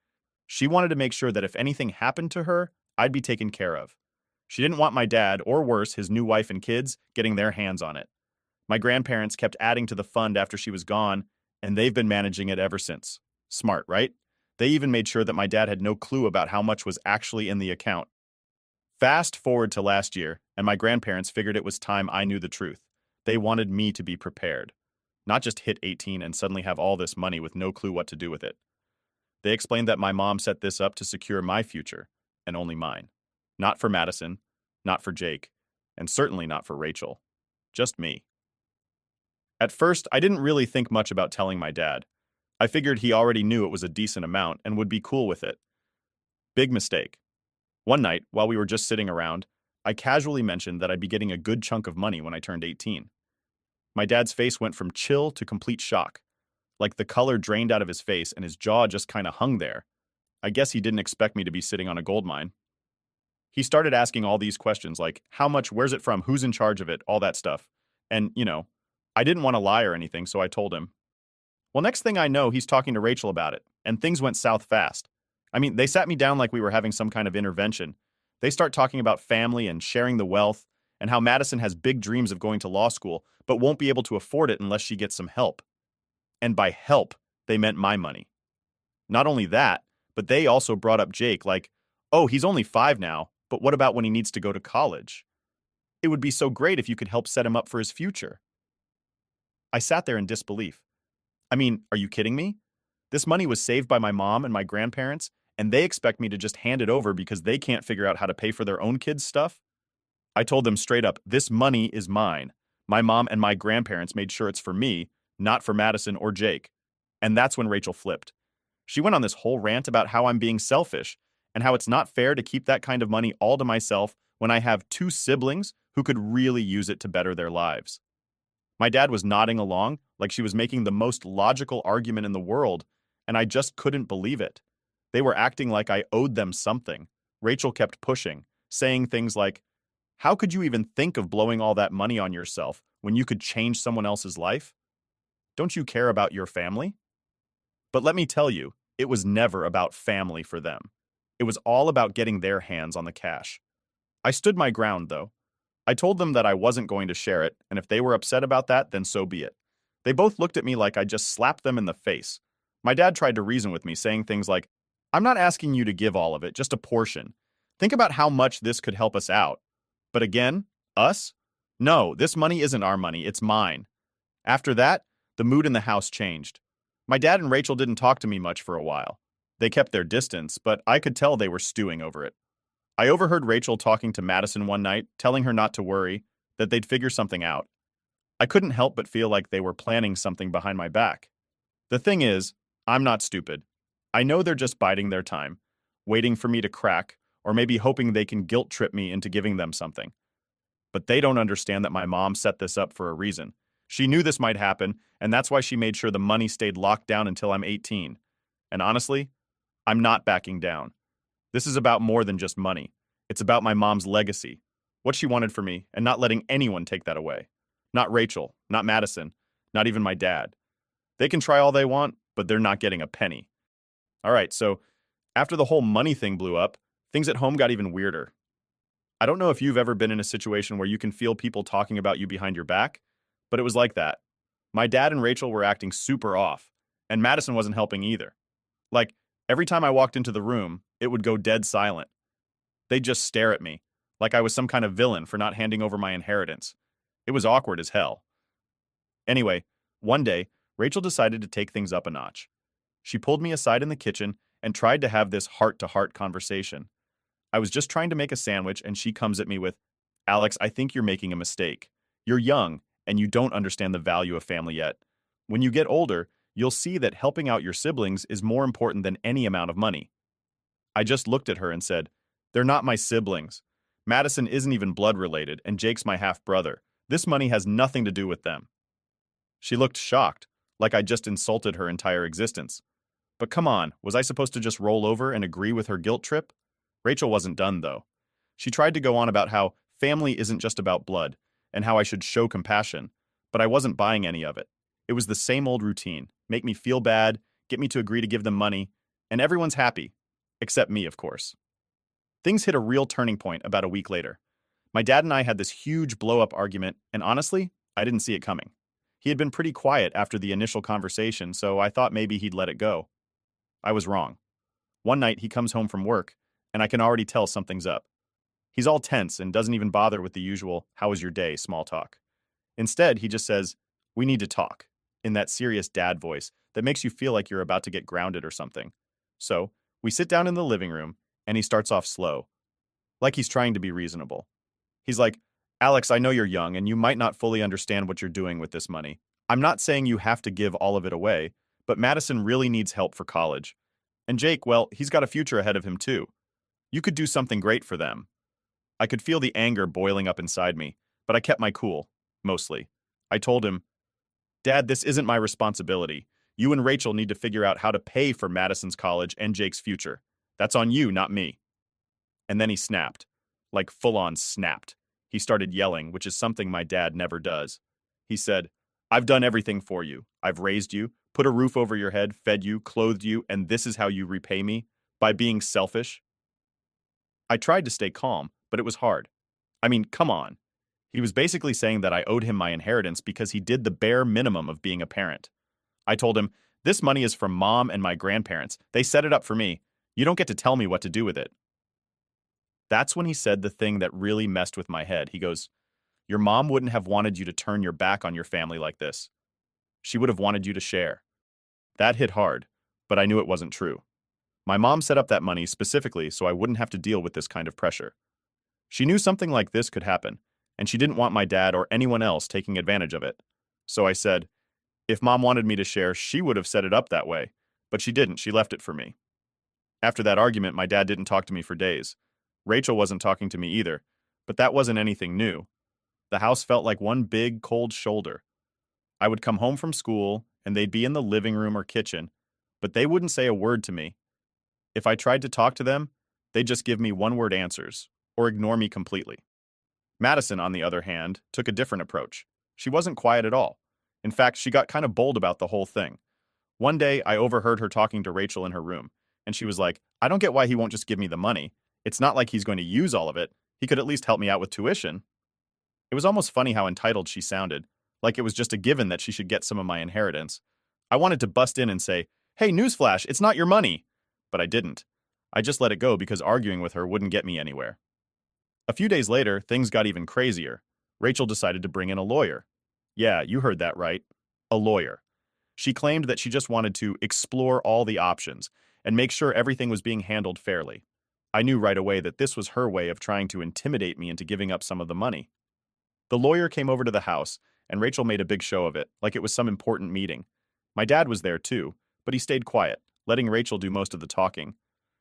She wanted to make sure that if anything happened to her, I'd be taken care of. She didn't want my dad, or worse, his new wife and kids, getting their hands on it. My grandparents kept adding to the fund after she was gone, and they've been managing it ever since. Smart, right? They even made sure that my dad had no clue about how much was actually in the account. Fast forward to last year, and my grandparents figured it was time I knew the truth. They wanted me to be prepared. Not just hit 18 and suddenly have all this money with no clue what to do with it. They explained that my mom set this up to secure my future, and only mine. Not for Madison, not for Jake, and certainly not for Rachel. Just me. At first, I didn't really think much about telling my dad. I figured he already knew it was a decent amount and would be cool with it. Big mistake. One night, while we were just sitting around, I casually mentioned that I'd be getting a good chunk of money when I turned 18. My dad's face went from chill to complete shock. Like the color drained out of his face and his jaw just kind of hung there. I guess he didn't expect me to be sitting on a gold mine. He started asking all these questions like, how much, where's it from, who's in charge of it, all that stuff. And, I didn't want to lie or anything, so I told him. Well, next thing I know, he's talking to Rachel about it, and things went south fast. I mean, they sat me down like we were having some kind of intervention. They start talking about family and sharing the wealth, and how Madison has big dreams of going to law school, but won't be able to afford it unless she gets some help. And by help, they meant my money. Not only that, but they also brought up Jake like, oh, he's only 5 now, but what about when he needs to go to college? It would be so great if you could help set him up for his future. I sat there in disbelief. I mean, are you kidding me? This money was saved by my mom and my grandparents, and they expect me to just hand it over because they can't figure out how to pay for their own kids' stuff? I told them straight up, this money is mine. My mom and my grandparents made sure it's for me, not for Madison or Jake. And that's when Rachel flipped. She went on this whole rant about how I'm being selfish and how it's not fair to keep that kind of money all to myself when I have 2 siblings who could really use it to better their lives. My dad was nodding along like she was making the most logical argument in the world, and I just couldn't believe it. They were acting like I owed them something. Rachel kept pushing, saying things like, how could you even think of blowing all that money on yourself when you could change someone else's life? Don't you care about your family? But let me tell you, it was never about family for them. It was all about getting their hands on the cash. I stood my ground, though. I told them that I wasn't going to share it, and if they were upset about that, then so be it. They both looked at me like I just slapped them in the face. My dad tried to reason with me, saying things like, I'm not asking you to give all of it, just a portion. Think about how much this could help us out. But again, us? No, this money isn't our money, it's mine. After that, the mood in the house changed. My dad and Rachel didn't talk to me much for a while. They kept their distance, but I could tell they were stewing over it. I overheard Rachel talking to Madison one night, telling her not to worry, that they'd figure something out. I couldn't help but feel like they were planning something behind my back. The thing is, I'm not stupid. I know they're just biding their time. waiting for me to crack, or maybe hoping they can guilt trip me into giving them something. But they don't understand that my mom set this up for a reason. She knew this might happen, and that's why she made sure the money stayed locked down until I'm 18. And honestly, I'm not backing down. This is about more than just money. It's about my mom's legacy, what she wanted for me, and not letting anyone take that away. Not Rachel, not Madison, not even my dad. They can try all they want, but they're not getting a penny. All right, so after the whole money thing blew up, things at home got even weirder. I don't know if you've ever been in a situation where you can feel people talking about you behind your back, but it was like that. My dad and Rachel were acting super off, and Madison wasn't helping either. Like, every time I walked into the room, it would go dead silent. They'd just stare at me, like I was some kind of villain for not handing over my inheritance. It was awkward as hell. Anyway, one day, Rachel decided to take things up a notch. She pulled me aside in the kitchen and tried to have this heart-to-heart conversation. I was just trying to make a sandwich, and she comes at me with, "Alex, I think you're making a mistake. You're young, and you don't understand the value of family yet. When you get older, you'll see that helping out your siblings is more important than any amount of money." I just looked at her and said, "They're not my siblings. Madison isn't even blood related, and Jake's my half-brother. This money has nothing to do with them." She looked shocked, like I just insulted her entire existence. But come on, was I supposed to just roll over and agree with her guilt trip? Rachel wasn't done, though. She tried to go on about how family isn't just about blood, and how I should show compassion, but I wasn't buying any of it. It was the same old routine: make me feel bad, get me to agree to give them money, and everyone's happy. Except me, of course. Things hit a real turning point about a week later. My dad and I had this huge blow-up argument, and honestly, I didn't see it coming. He had been pretty quiet after the initial conversation, so I thought maybe he'd let it go. I was wrong. One night, he comes home from work, and I can already tell something's up. He's all tense and doesn't even bother with the usual, "How was your day?" small talk. Instead, he just says, "We need to talk," in that serious dad voice that makes you feel like you're about to get grounded or something. So, we sit down in the living room, and he starts off slow, like he's trying to be reasonable. He's like, "Alex, I know you're young, and you might not fully understand what you're doing with this money. I'm not saying you have to give all of it away, but Madison really needs help for college. And Jake, well, he's got a future ahead of him too. You could do something great for them." I could feel the anger boiling up inside me, but I kept my cool, mostly. I told him, "Dad, this isn't my responsibility. You and Rachel need to figure out how to pay for Madison's college and Jake's future. That's on you, not me." And then he snapped. Like full-on snapped. He started yelling, which is something my dad never does. He said, "I've done everything for you. I've raised you, put a roof over your head, fed you, clothed you, and this is how you repay me? By being selfish?" I tried to stay calm, but it was hard. I mean, come on. He was basically saying that I owed him my inheritance because he did the bare minimum of being a parent. I told him, "This money is from Mom and my grandparents. They set it up for me. You don't get to tell me what to do with it." That's when he said the thing that really messed with my head. He goes, "Your mom wouldn't have wanted you to turn your back on your family like this. She would have wanted you to share." That hit hard, but I knew it wasn't true. My mom set up that money specifically so I wouldn't have to deal with this kind of pressure. She knew something like this could happen, and she didn't want my dad or anyone else taking advantage of it. So I said, if Mom wanted me to share, she would have set it up that way, but she didn't. She left it for me. After that argument, my dad didn't talk to me for days. Rachel wasn't talking to me either, but that wasn't anything new. The house felt like one big, cold shoulder. I would come home from school, and they'd be in the living room or kitchen, but they wouldn't say a word to me. If I tried to talk to them, they'd just give me one-word answers, or ignore me completely. Madison, on the other hand, took a different approach. She wasn't quiet at all. In fact, she got kind of bold about the whole thing. One day, I overheard her talking to Rachel in her room, and she was like, "I don't get why he won't just give me the money. It's not like he's going to use all of it. He could at least help me out with tuition." It was almost funny how entitled she sounded, like it was just a given that she should get some of my inheritance. I wanted to bust in and say, "Hey, newsflash, it's not your money." But I didn't. I just let it go because arguing with her wouldn't get me anywhere. A few days later, things got even crazier. Rachel decided to bring in a lawyer. Yeah, you heard that right. A lawyer. She claimed that she just wanted to explore all the options and make sure everything was being handled fairly. I knew right away that this was her way of trying to intimidate me into giving up some of the money. The lawyer came over to the house, and Rachel made a big show of it, like it was some important meeting. My dad was there too, but he stayed quiet, letting Rachel do most of the talking.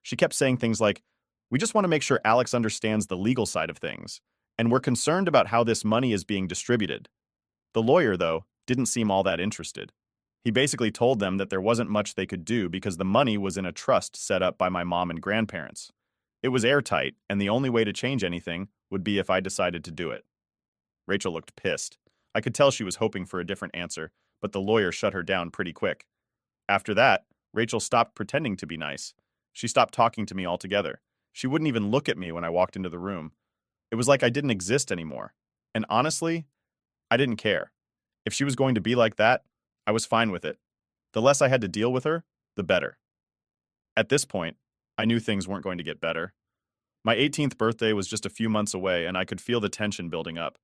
She kept saying things like, "We just want to make sure Alex understands the legal side of things, and we're concerned about how this money is being distributed." The lawyer, though, didn't seem all that interested. He basically told them that there wasn't much they could do because the money was in a trust set up by my mom and grandparents. It was airtight, and the only way to change anything would be if I decided to do it. Rachel looked pissed. I could tell she was hoping for a different answer, but the lawyer shut her down pretty quick. After that, Rachel stopped pretending to be nice. She stopped talking to me altogether. She wouldn't even look at me when I walked into the room. It was like I didn't exist anymore. And honestly, I didn't care. If she was going to be like that, I was fine with it. The less I had to deal with her, the better. At this point, I knew things weren't going to get better. My 18th birthday was just a few months away, and I could feel the tension building up.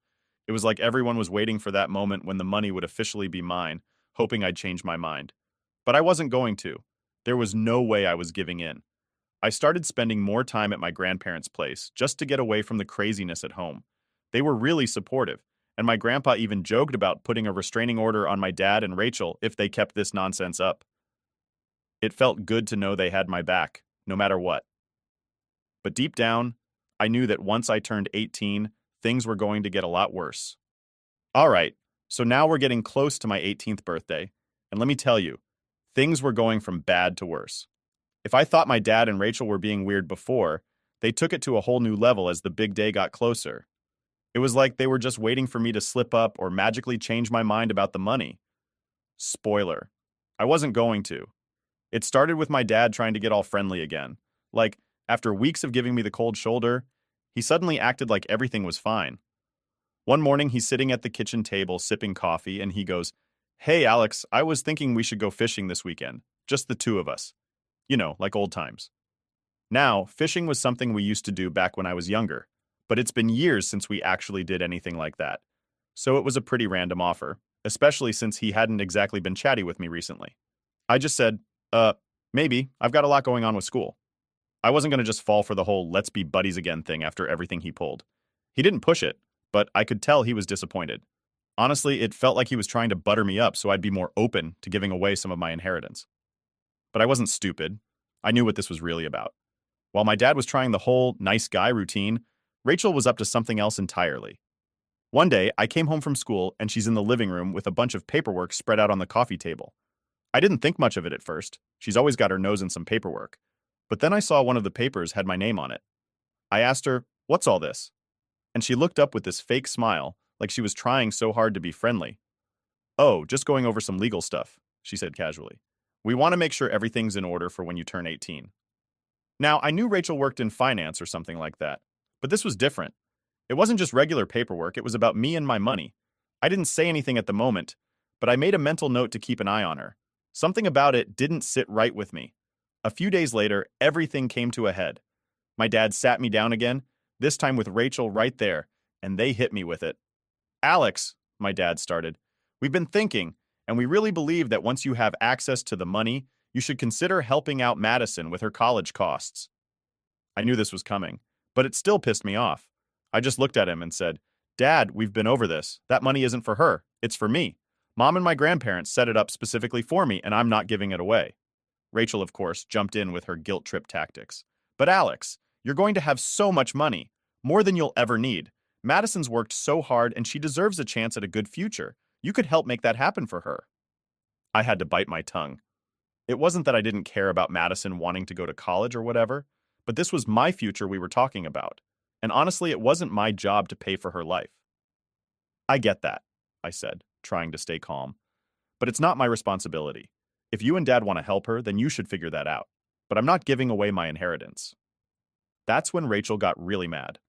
It was like everyone was waiting for that moment when the money would officially be mine, hoping I'd change my mind. But I wasn't going to. There was no way I was giving in. I started spending more time at my grandparents' place just to get away from the craziness at home. They were really supportive, and my grandpa even joked about putting a restraining order on my dad and Rachel if they kept this nonsense up. It felt good to know they had my back, no matter what. But deep down, I knew that once I turned 18, things were going to get a lot worse. All right, so now we're getting close to my 18th birthday, and let me tell you, things were going from bad to worse. If I thought my dad and Rachel were being weird before, they took it to a whole new level as the big day got closer. It was like they were just waiting for me to slip up or magically change my mind about the money. Spoiler. I wasn't going to. It started with my dad trying to get all friendly again. Like, after weeks of giving me the cold shoulder, he suddenly acted like everything was fine. One morning, he's sitting at the kitchen table sipping coffee, and he goes, "Hey, Alex, I was thinking we should go fishing this weekend. Just the two of us. You know, like old times." Now, fishing was something we used to do back when I was younger, but it's been years since we actually did anything like that. So it was a pretty random offer, especially since he hadn't exactly been chatty with me recently. I just said, maybe. I've got a lot going on with school." I wasn't going to just fall for the whole let's be buddies again thing after everything he pulled. He didn't push it, but I could tell he was disappointed. Honestly, it felt like he was trying to butter me up so I'd be more open to giving away some of my inheritance. But I wasn't stupid. I knew what this was really about. While my dad was trying the whole nice guy routine, Rachel was up to something else entirely. One day, I came home from school and she's in the living room with a bunch of paperwork spread out on the coffee table. I didn't think much of it at first. She's always got her nose in some paperwork. But then I saw one of the papers had my name on it. I asked her, "What's all this?" And she looked up with this fake smile, like she was trying so hard to be friendly. "Oh, just going over some legal stuff," she said casually. "We want to make sure everything's in order for when you turn 18. Now, I knew Rachel worked in finance or something like that, but this was different. It wasn't just regular paperwork, it was about me and my money. I didn't say anything at the moment, but I made a mental note to keep an eye on her. Something about it didn't sit right with me. A few days later, everything came to a head. My dad sat me down again, this time with Rachel right there, and they hit me with it. "Alex," my dad started, "we've been thinking, and we really believe that once you have access to the money, you should consider helping out Madison with her college costs." I knew this was coming, but it still pissed me off. I just looked at him and said, "Dad, we've been over this. That money isn't for her. It's for me. Mom and my grandparents set it up specifically for me, and I'm not giving it away." Rachel, of course, jumped in with her guilt trip tactics. "But Alex, you're going to have so much money. More than you'll ever need. Madison's worked so hard and she deserves a chance at a good future. You could help make that happen for her." I had to bite my tongue. It wasn't that I didn't care about Madison wanting to go to college or whatever, but this was my future we were talking about. And honestly, it wasn't my job to pay for her life. "I get that," I said, trying to stay calm. "But it's not my responsibility. If you and Dad want to help her, then you should figure that out. But I'm not giving away my inheritance." That's when Rachel got really mad.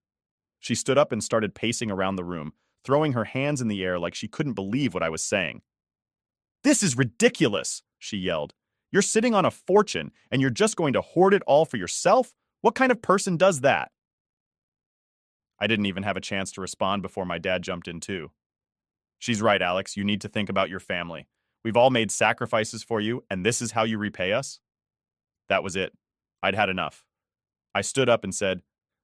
She stood up and started pacing around the room, throwing her hands in the air like she couldn't believe what I was saying. "This is ridiculous," she yelled. "You're sitting on a fortune, and you're just going to hoard it all for yourself? What kind of person does that?" I didn't even have a chance to respond before my dad jumped in too. "She's right, Alex. You need to think about your family. We've all made sacrifices for you, and this is how you repay us?" That was it. I'd had enough. I stood up and said,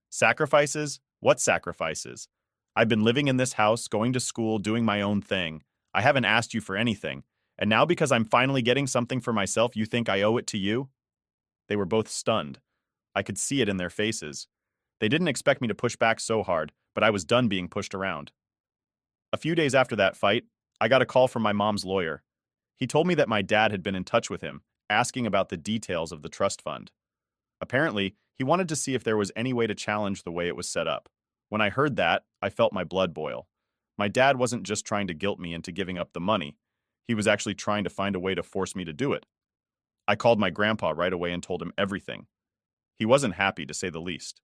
"Sacrifices? What sacrifices? I've been living in this house, going to school, doing my own thing. I haven't asked you for anything. And now because I'm finally getting something for myself, you think I owe it to you?" They were both stunned. I could see it in their faces. They didn't expect me to push back so hard, but I was done being pushed around. A few days after that fight, I got a call from my mom's lawyer. He told me that my dad had been in touch with him, asking about the details of the trust fund. Apparently, he wanted to see if there was any way to challenge the way it was set up. When I heard that, I felt my blood boil. My dad wasn't just trying to guilt me into giving up the money. He was actually trying to find a way to force me to do it. I called my grandpa right away and told him everything. He wasn't happy, to say the least.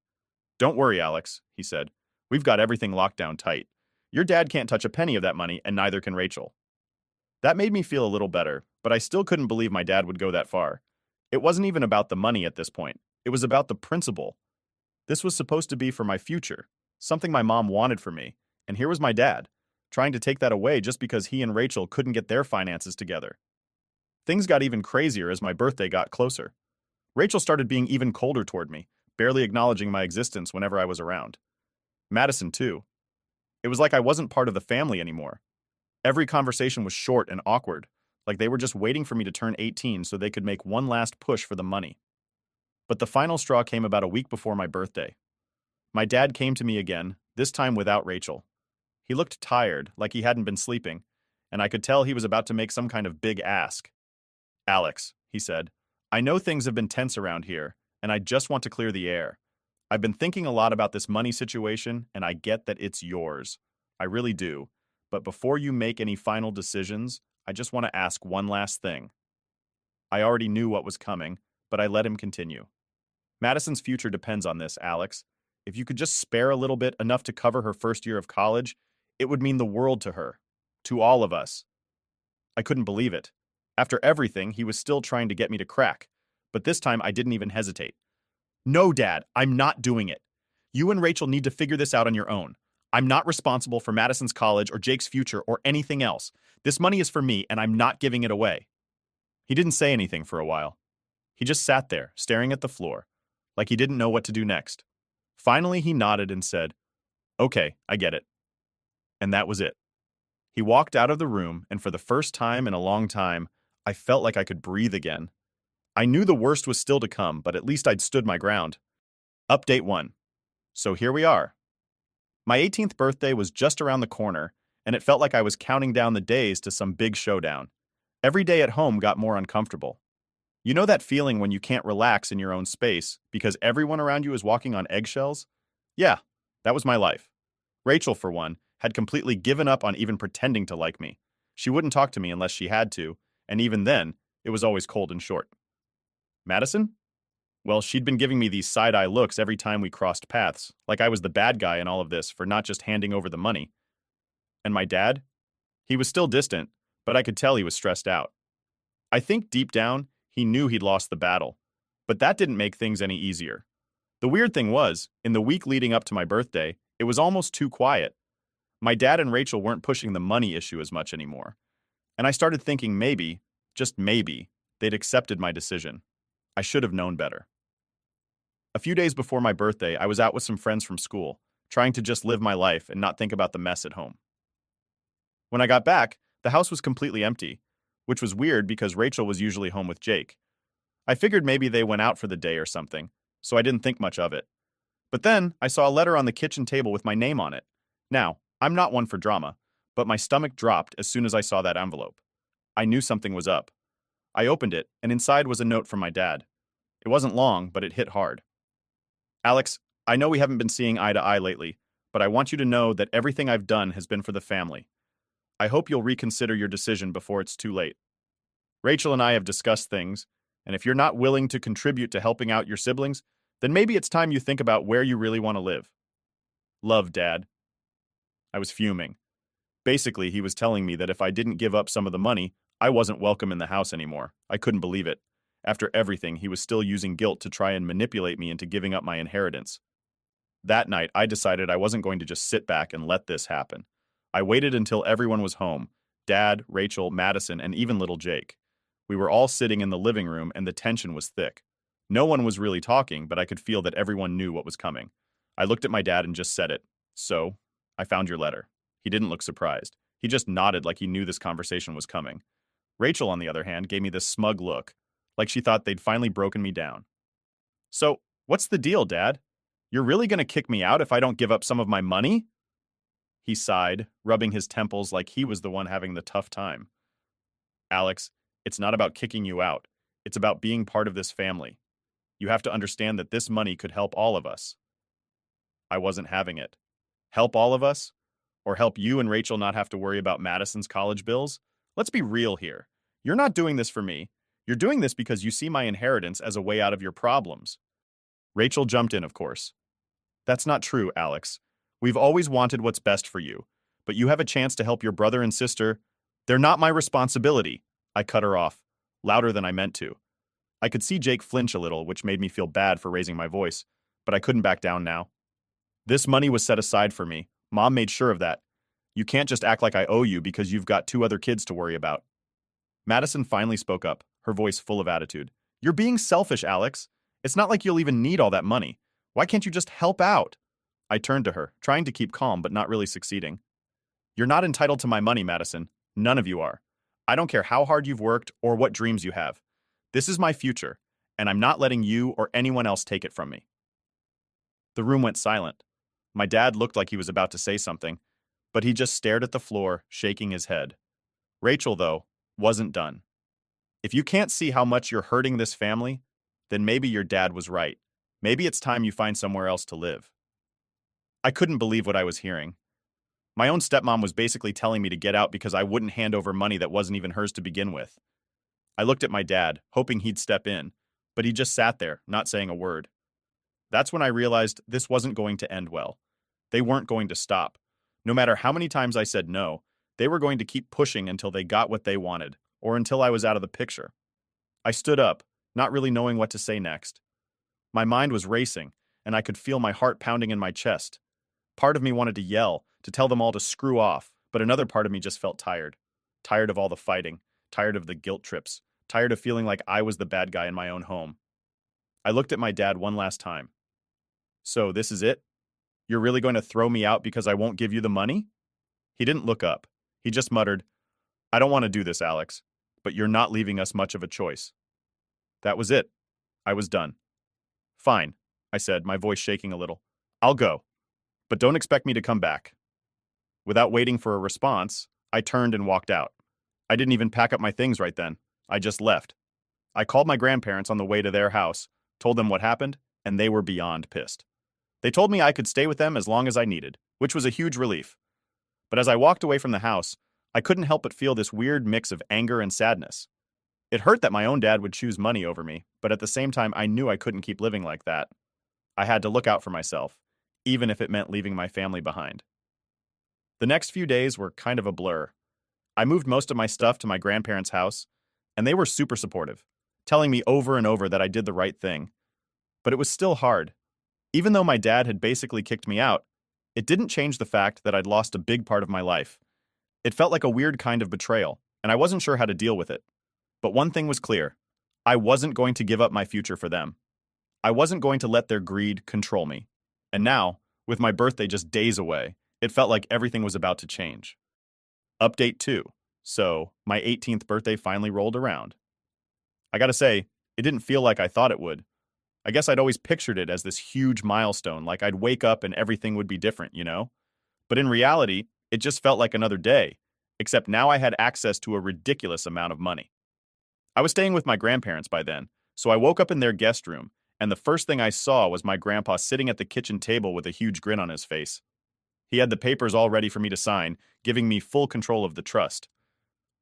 "Don't worry, Alex," he said. "We've got everything locked down tight. Your dad can't touch a penny of that money, and neither can Rachel." That made me feel a little better, but I still couldn't believe my dad would go that far. It wasn't even about the money at this point. It was about the principle. This was supposed to be for my future, something my mom wanted for me, and here was my dad, trying to take that away just because he and Rachel couldn't get their finances together. Things got even crazier as my birthday got closer. Rachel started being even colder toward me, barely acknowledging my existence whenever I was around. Madison, too. It was like I wasn't part of the family anymore. Every conversation was short and awkward, like they were just waiting for me to turn 18 so they could make one last push for the money. But the final straw came about a week before my birthday. My dad came to me again, this time without Rachel. He looked tired, like he hadn't been sleeping, and I could tell he was about to make some kind of big ask. "Alex," he said, "I know things have been tense around here, and I just want to clear the air. I've been thinking a lot about this money situation, and I get that it's yours. I really do. But before you make any final decisions, I just want to ask one last thing." I already knew what was coming, but I let him continue. "Madison's future depends on this, Alex. If you could just spare a little bit, enough to cover her first year of college, it would mean the world to her. To all of us." I couldn't believe it. After everything, he was still trying to get me to crack. But this time, I didn't even hesitate. "No, Dad, I'm not doing it. You and Rachel need to figure this out on your own. I'm not responsible for Madison's college or Jake's future or anything else. This money is for me, and I'm not giving it away." He didn't say anything for a while. He just sat there, staring at the floor, like he didn't know what to do next. Finally, he nodded and said, "Okay, I get it." And that was it. He walked out of the room, and for the first time in a long time, I felt like I could breathe again. I knew the worst was still to come, but at least I'd stood my ground. Update 1. So here we are. My 18th birthday was just around the corner, and it felt like I was counting down the days to some big showdown. Every day at home got more uncomfortable. You know that feeling when you can't relax in your own space because everyone around you is walking on eggshells? Yeah, that was my life. Rachel, for one, had completely given up on even pretending to like me. She wouldn't talk to me unless she had to, and even then, it was always cold and short. Madison? Well, she'd been giving me these side-eye looks every time we crossed paths, like I was the bad guy in all of this for not just handing over the money. And my dad? He was still distant, but I could tell he was stressed out. I think deep down, he knew he'd lost the battle, but that didn't make things any easier. The weird thing was, in the week leading up to my birthday, it was almost too quiet. My dad and Rachel weren't pushing the money issue as much anymore. And I started thinking maybe, just maybe, they'd accepted my decision. I should have known better. A few days before my birthday, I was out with some friends from school, trying to just live my life and not think about the mess at home. When I got back, the house was completely empty, which was weird because Rachel was usually home with Jake. I figured maybe they went out for the day or something, so I didn't think much of it. But then I saw a letter on the kitchen table with my name on it. Now, I'm not one for drama, but my stomach dropped as soon as I saw that envelope. I knew something was up. I opened it, and inside was a note from my dad. It wasn't long, but it hit hard. "Alex, I know we haven't been seeing eye to eye lately, but I want you to know that everything I've done has been for the family. I hope you'll reconsider your decision before it's too late. Rachel and I have discussed things, and if you're not willing to contribute to helping out your siblings, then maybe it's time you think about where you really want to live. Love, Dad." I was fuming. Basically, he was telling me that if I didn't give up some of the money, I wasn't welcome in the house anymore. I couldn't believe it. After everything, he was still using guilt to try and manipulate me into giving up my inheritance. That night, I decided I wasn't going to just sit back and let this happen. I waited until everyone was home: Dad, Rachel, Madison, and even little Jake. We were all sitting in the living room, and the tension was thick. No one was really talking, but I could feel that everyone knew what was coming. I looked at my dad and just said it. "So, I found your letter." He didn't look surprised. He just nodded like he knew this conversation was coming. Rachel, on the other hand, gave me this smug look, like she thought they'd finally broken me down. "So, What's the deal, Dad? You're really gonna kick me out if I don't give up some of my money? He sighed, rubbing his temples like he was the one having the tough time. Alex, it's not about kicking you out. It's about being part of this family. You have to understand that this money could help all of us. I wasn't having it. Help all of us? Or help you and Rachel not have to worry about Madison's college bills? Let's be real here. You're not doing this for me. You're doing this because you see my inheritance as a way out of your problems. Rachel jumped in, of course. That's not true, Alex. We've always wanted what's best for you, but you have a chance to help your brother and sister. They're not my responsibility. I cut her off, louder than I meant to. I could see Jake flinch a little, which made me feel bad for raising my voice, but I couldn't back down now. This money was set aside for me. Mom made sure of that. You can't just act like I owe you because you've got two other kids to worry about. Madison finally spoke up, her voice full of attitude. You're being selfish, Alex. It's not like you'll even need all that money. Why can't you just help out? I turned to her, trying to keep calm but not really succeeding. You're not entitled to my money, Madison. None of you are. I don't care how hard you've worked or what dreams you have. This is my future, and I'm not letting you or anyone else take it from me. The room went silent. My dad looked like he was about to say something, but he just stared at the floor, shaking his head. Rachel, though, wasn't done. If you can't see how much you're hurting this family, then maybe your dad was right. Maybe it's time you find somewhere else to live. I couldn't believe what I was hearing. My own stepmom was basically telling me to get out because I wouldn't hand over money that wasn't even hers to begin with. I looked at my dad, hoping he'd step in, but he just sat there, not saying a word. That's when I realized this wasn't going to end well. They weren't going to stop. No matter how many times I said no, they were going to keep pushing until they got what they wanted, or until I was out of the picture. I stood up, not really knowing what to say next. My mind was racing, and I could feel my heart pounding in my chest. Part of me wanted to yell, to tell them all to screw off, but another part of me just felt tired. Tired of all the fighting, tired of the guilt trips, tired of feeling like I was the bad guy in my own home. I looked at my dad one last time. So, this is it? You're really going to throw me out because I won't give you the money? He didn't look up. He just muttered, I don't want to do this, Alex, but you're not leaving us much of a choice. That was it. I was done. Fine, I said, my voice shaking a little. I'll go. But don't expect me to come back. Without waiting for a response, I turned and walked out. I didn't even pack up my things right then. I just left. I called my grandparents on the way to their house, told them what happened, and they were beyond pissed. They told me I could stay with them as long as I needed, which was a huge relief. But as I walked away from the house, I couldn't help but feel this weird mix of anger and sadness. It hurt that my own dad would choose money over me, but at the same time I knew I couldn't keep living like that. I had to look out for myself, even if it meant leaving my family behind. The next few days were kind of a blur. I moved most of my stuff to my grandparents' house, and they were super supportive, telling me over and over that I did the right thing. But it was still hard. Even though my dad had basically kicked me out, it didn't change the fact that I'd lost a big part of my life. It felt like a weird kind of betrayal, and I wasn't sure how to deal with it. But one thing was clear. I wasn't going to give up my future for them. I wasn't going to let their greed control me. And now, with my birthday just days away, it felt like everything was about to change. Update 2. So, my 18th birthday finally rolled around. I gotta say, it didn't feel like I thought it would. I guess I'd always pictured it as this huge milestone, like I'd wake up and everything would be different, you know? But in reality, it just felt like another day, except now I had access to a ridiculous amount of money. I was staying with my grandparents by then, so I woke up in their guest room, and the first thing I saw was my grandpa sitting at the kitchen table with a huge grin on his face. He had the papers all ready for me to sign, giving me full control of the trust.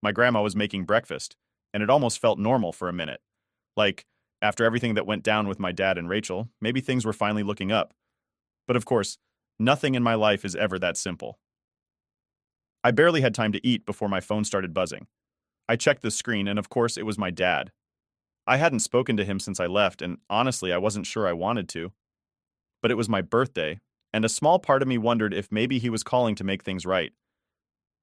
My grandma was making breakfast, and it almost felt normal for a minute. Like, after everything that went down with my dad and Rachel, maybe things were finally looking up. But of course, nothing in my life is ever that simple. I barely had time to eat before my phone started buzzing. I checked the screen, and of course, it was my dad. I hadn't spoken to him since I left, and honestly, I wasn't sure I wanted to. But it was my birthday, and a small part of me wondered if maybe he was calling to make things right.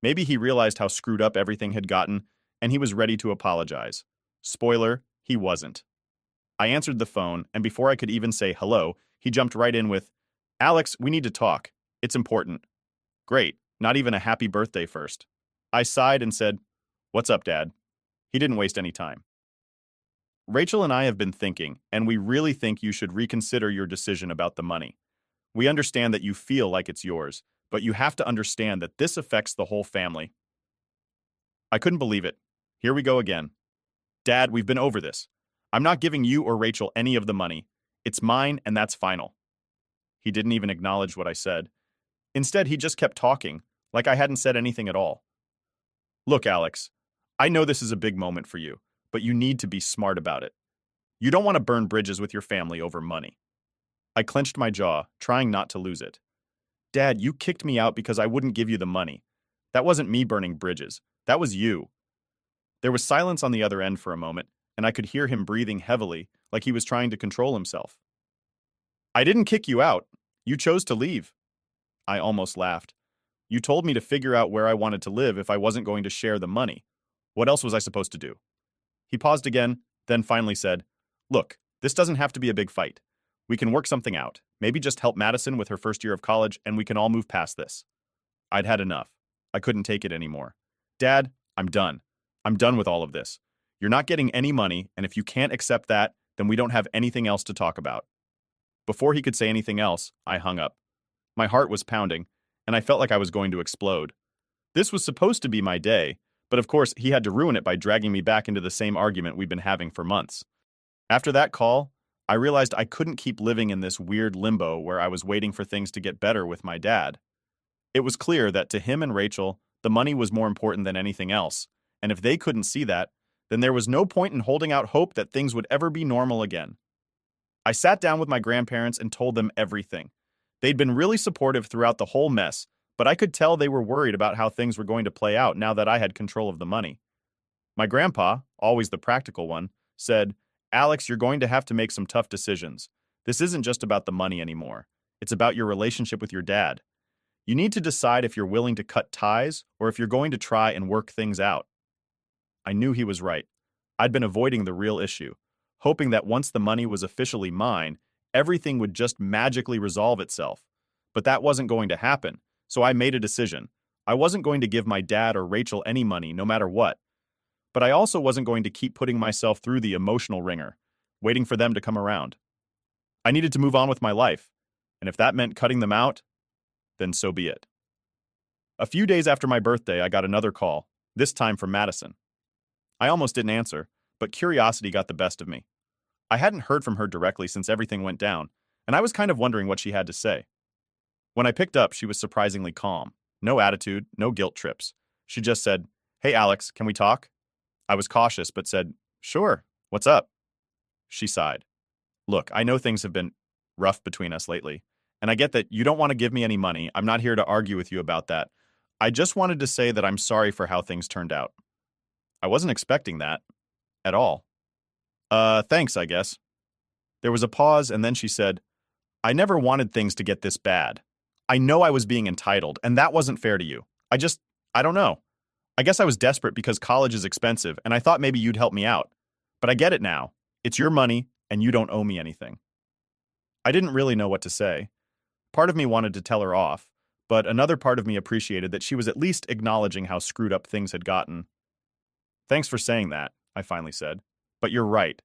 Maybe he realized how screwed up everything had gotten, and he was ready to apologize. Spoiler, he wasn't. I answered the phone, and before I could even say hello, he jumped right in with, Alex, we need to talk. It's important. Great, not even a happy birthday first. I sighed and said, What's up, Dad? He didn't waste any time. Rachel and I have been thinking, and we really think you should reconsider your decision about the money. We understand that you feel like it's yours, but you have to understand that this affects the whole family. I couldn't believe it. Here we go again. Dad, we've been over this. I'm not giving you or Rachel any of the money. It's mine, and that's final. He didn't even acknowledge what I said. Instead, he just kept talking, like I hadn't said anything at all. Look, Alex, I know this is a big moment for you, but you need to be smart about it. You don't want to burn bridges with your family over money. I clenched my jaw, trying not to lose it. Dad, you kicked me out because I wouldn't give you the money. That wasn't me burning bridges. That was you. There was silence on the other end for a moment, and I could hear him breathing heavily, like he was trying to control himself. I didn't kick you out. You chose to leave. I almost laughed. You told me to figure out where I wanted to live if I wasn't going to share the money. What else was I supposed to do? He paused again, then finally said, Look, this doesn't have to be a big fight. We can work something out. Maybe just help Madison with her first year of college, and we can all move past this. I'd had enough. I couldn't take it anymore. Dad, I'm done. I'm done with all of this. You're not getting any money, and if you can't accept that, then we don't have anything else to talk about. Before he could say anything else, I hung up. My heart was pounding, and I felt like I was going to explode. This was supposed to be my day, but of course he had to ruin it by dragging me back into the same argument we'd been having for months. After that call, I realized I couldn't keep living in this weird limbo where I was waiting for things to get better with my dad. It was clear that to him and Rachel, the money was more important than anything else, and if they couldn't see that, then there was no point in holding out hope that things would ever be normal again. I sat down with my grandparents and told them everything. They'd been really supportive throughout the whole mess, but I could tell they were worried about how things were going to play out now that I had control of the money. My grandpa, always the practical one, said, Alex, you're going to have to make some tough decisions. This isn't just about the money anymore. It's about your relationship with your dad. You need to decide if you're willing to cut ties or if you're going to try and work things out. I knew he was right. I'd been avoiding the real issue, hoping that once the money was officially mine, everything would just magically resolve itself. But that wasn't going to happen, so I made a decision. I wasn't going to give my dad or Rachel any money, no matter what. But I also wasn't going to keep putting myself through the emotional ringer, waiting for them to come around. I needed to move on with my life, and if that meant cutting them out, then so be it. A few days after my birthday, I got another call, this time from Madison. I almost didn't answer, but curiosity got the best of me. I hadn't heard from her directly since everything went down, and I was kind of wondering what she had to say. When I picked up, she was surprisingly calm. No attitude, no guilt trips. She just said, Hey Alex, can we talk? I was cautious, but said, Sure, what's up? She sighed. Look, I know things have been rough between us lately, and I get that you don't want to give me any money. I'm not here to argue with you about that. I just wanted to say that I'm sorry for how things turned out. I wasn't expecting that. At all. Thanks, I guess. There was a pause, and then she said, I never wanted things to get this bad. I know I was being entitled, and that wasn't fair to you. I don't know. I guess I was desperate because college is expensive, and I thought maybe you'd help me out. But I get it now. It's your money, and you don't owe me anything. I didn't really know what to say. Part of me wanted to tell her off, but another part of me appreciated that she was at least acknowledging how screwed up things had gotten. Thanks for saying that, I finally said. But you're right.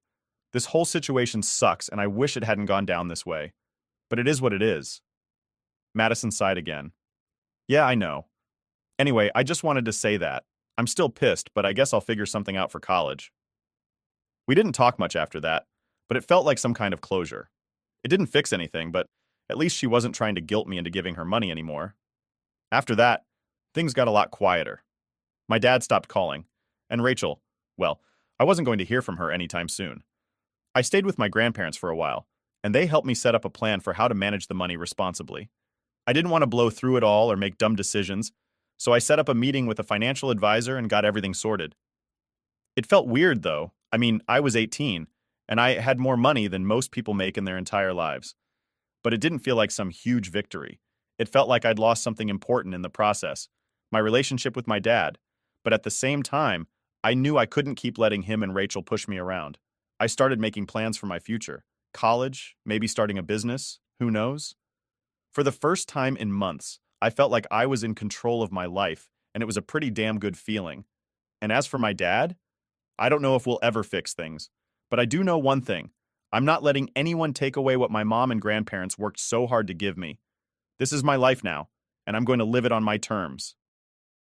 This whole situation sucks, and I wish it hadn't gone down this way. But it is what it is. Madison sighed again. Yeah, I know. Anyway, I just wanted to say that. I'm still pissed, but I guess I'll figure something out for college. We didn't talk much after that, but it felt like some kind of closure. It didn't fix anything, but at least she wasn't trying to guilt me into giving her money anymore. After that, things got a lot quieter. My dad stopped calling, and Rachel, well, I wasn't going to hear from her anytime soon. I stayed with my grandparents for a while, and they helped me set up a plan for how to manage the money responsibly. I didn't want to blow through it all or make dumb decisions, so I set up a meeting with a financial advisor and got everything sorted. It felt weird, though. I mean, I was 18, and I had more money than most people make in their entire lives. But it didn't feel like some huge victory. It felt like I'd lost something important in the process, my relationship with my dad. But at the same time, I knew I couldn't keep letting him and Rachel push me around. I started making plans for my future. College, maybe starting a business, who knows? For the first time in months, I felt like I was in control of my life, and it was a pretty damn good feeling. And as for my dad, I don't know if we'll ever fix things, But I do know one thing. I'm not letting anyone take away what my mom and grandparents worked so hard to give me. This is my life now, and I'm going to live it on my terms.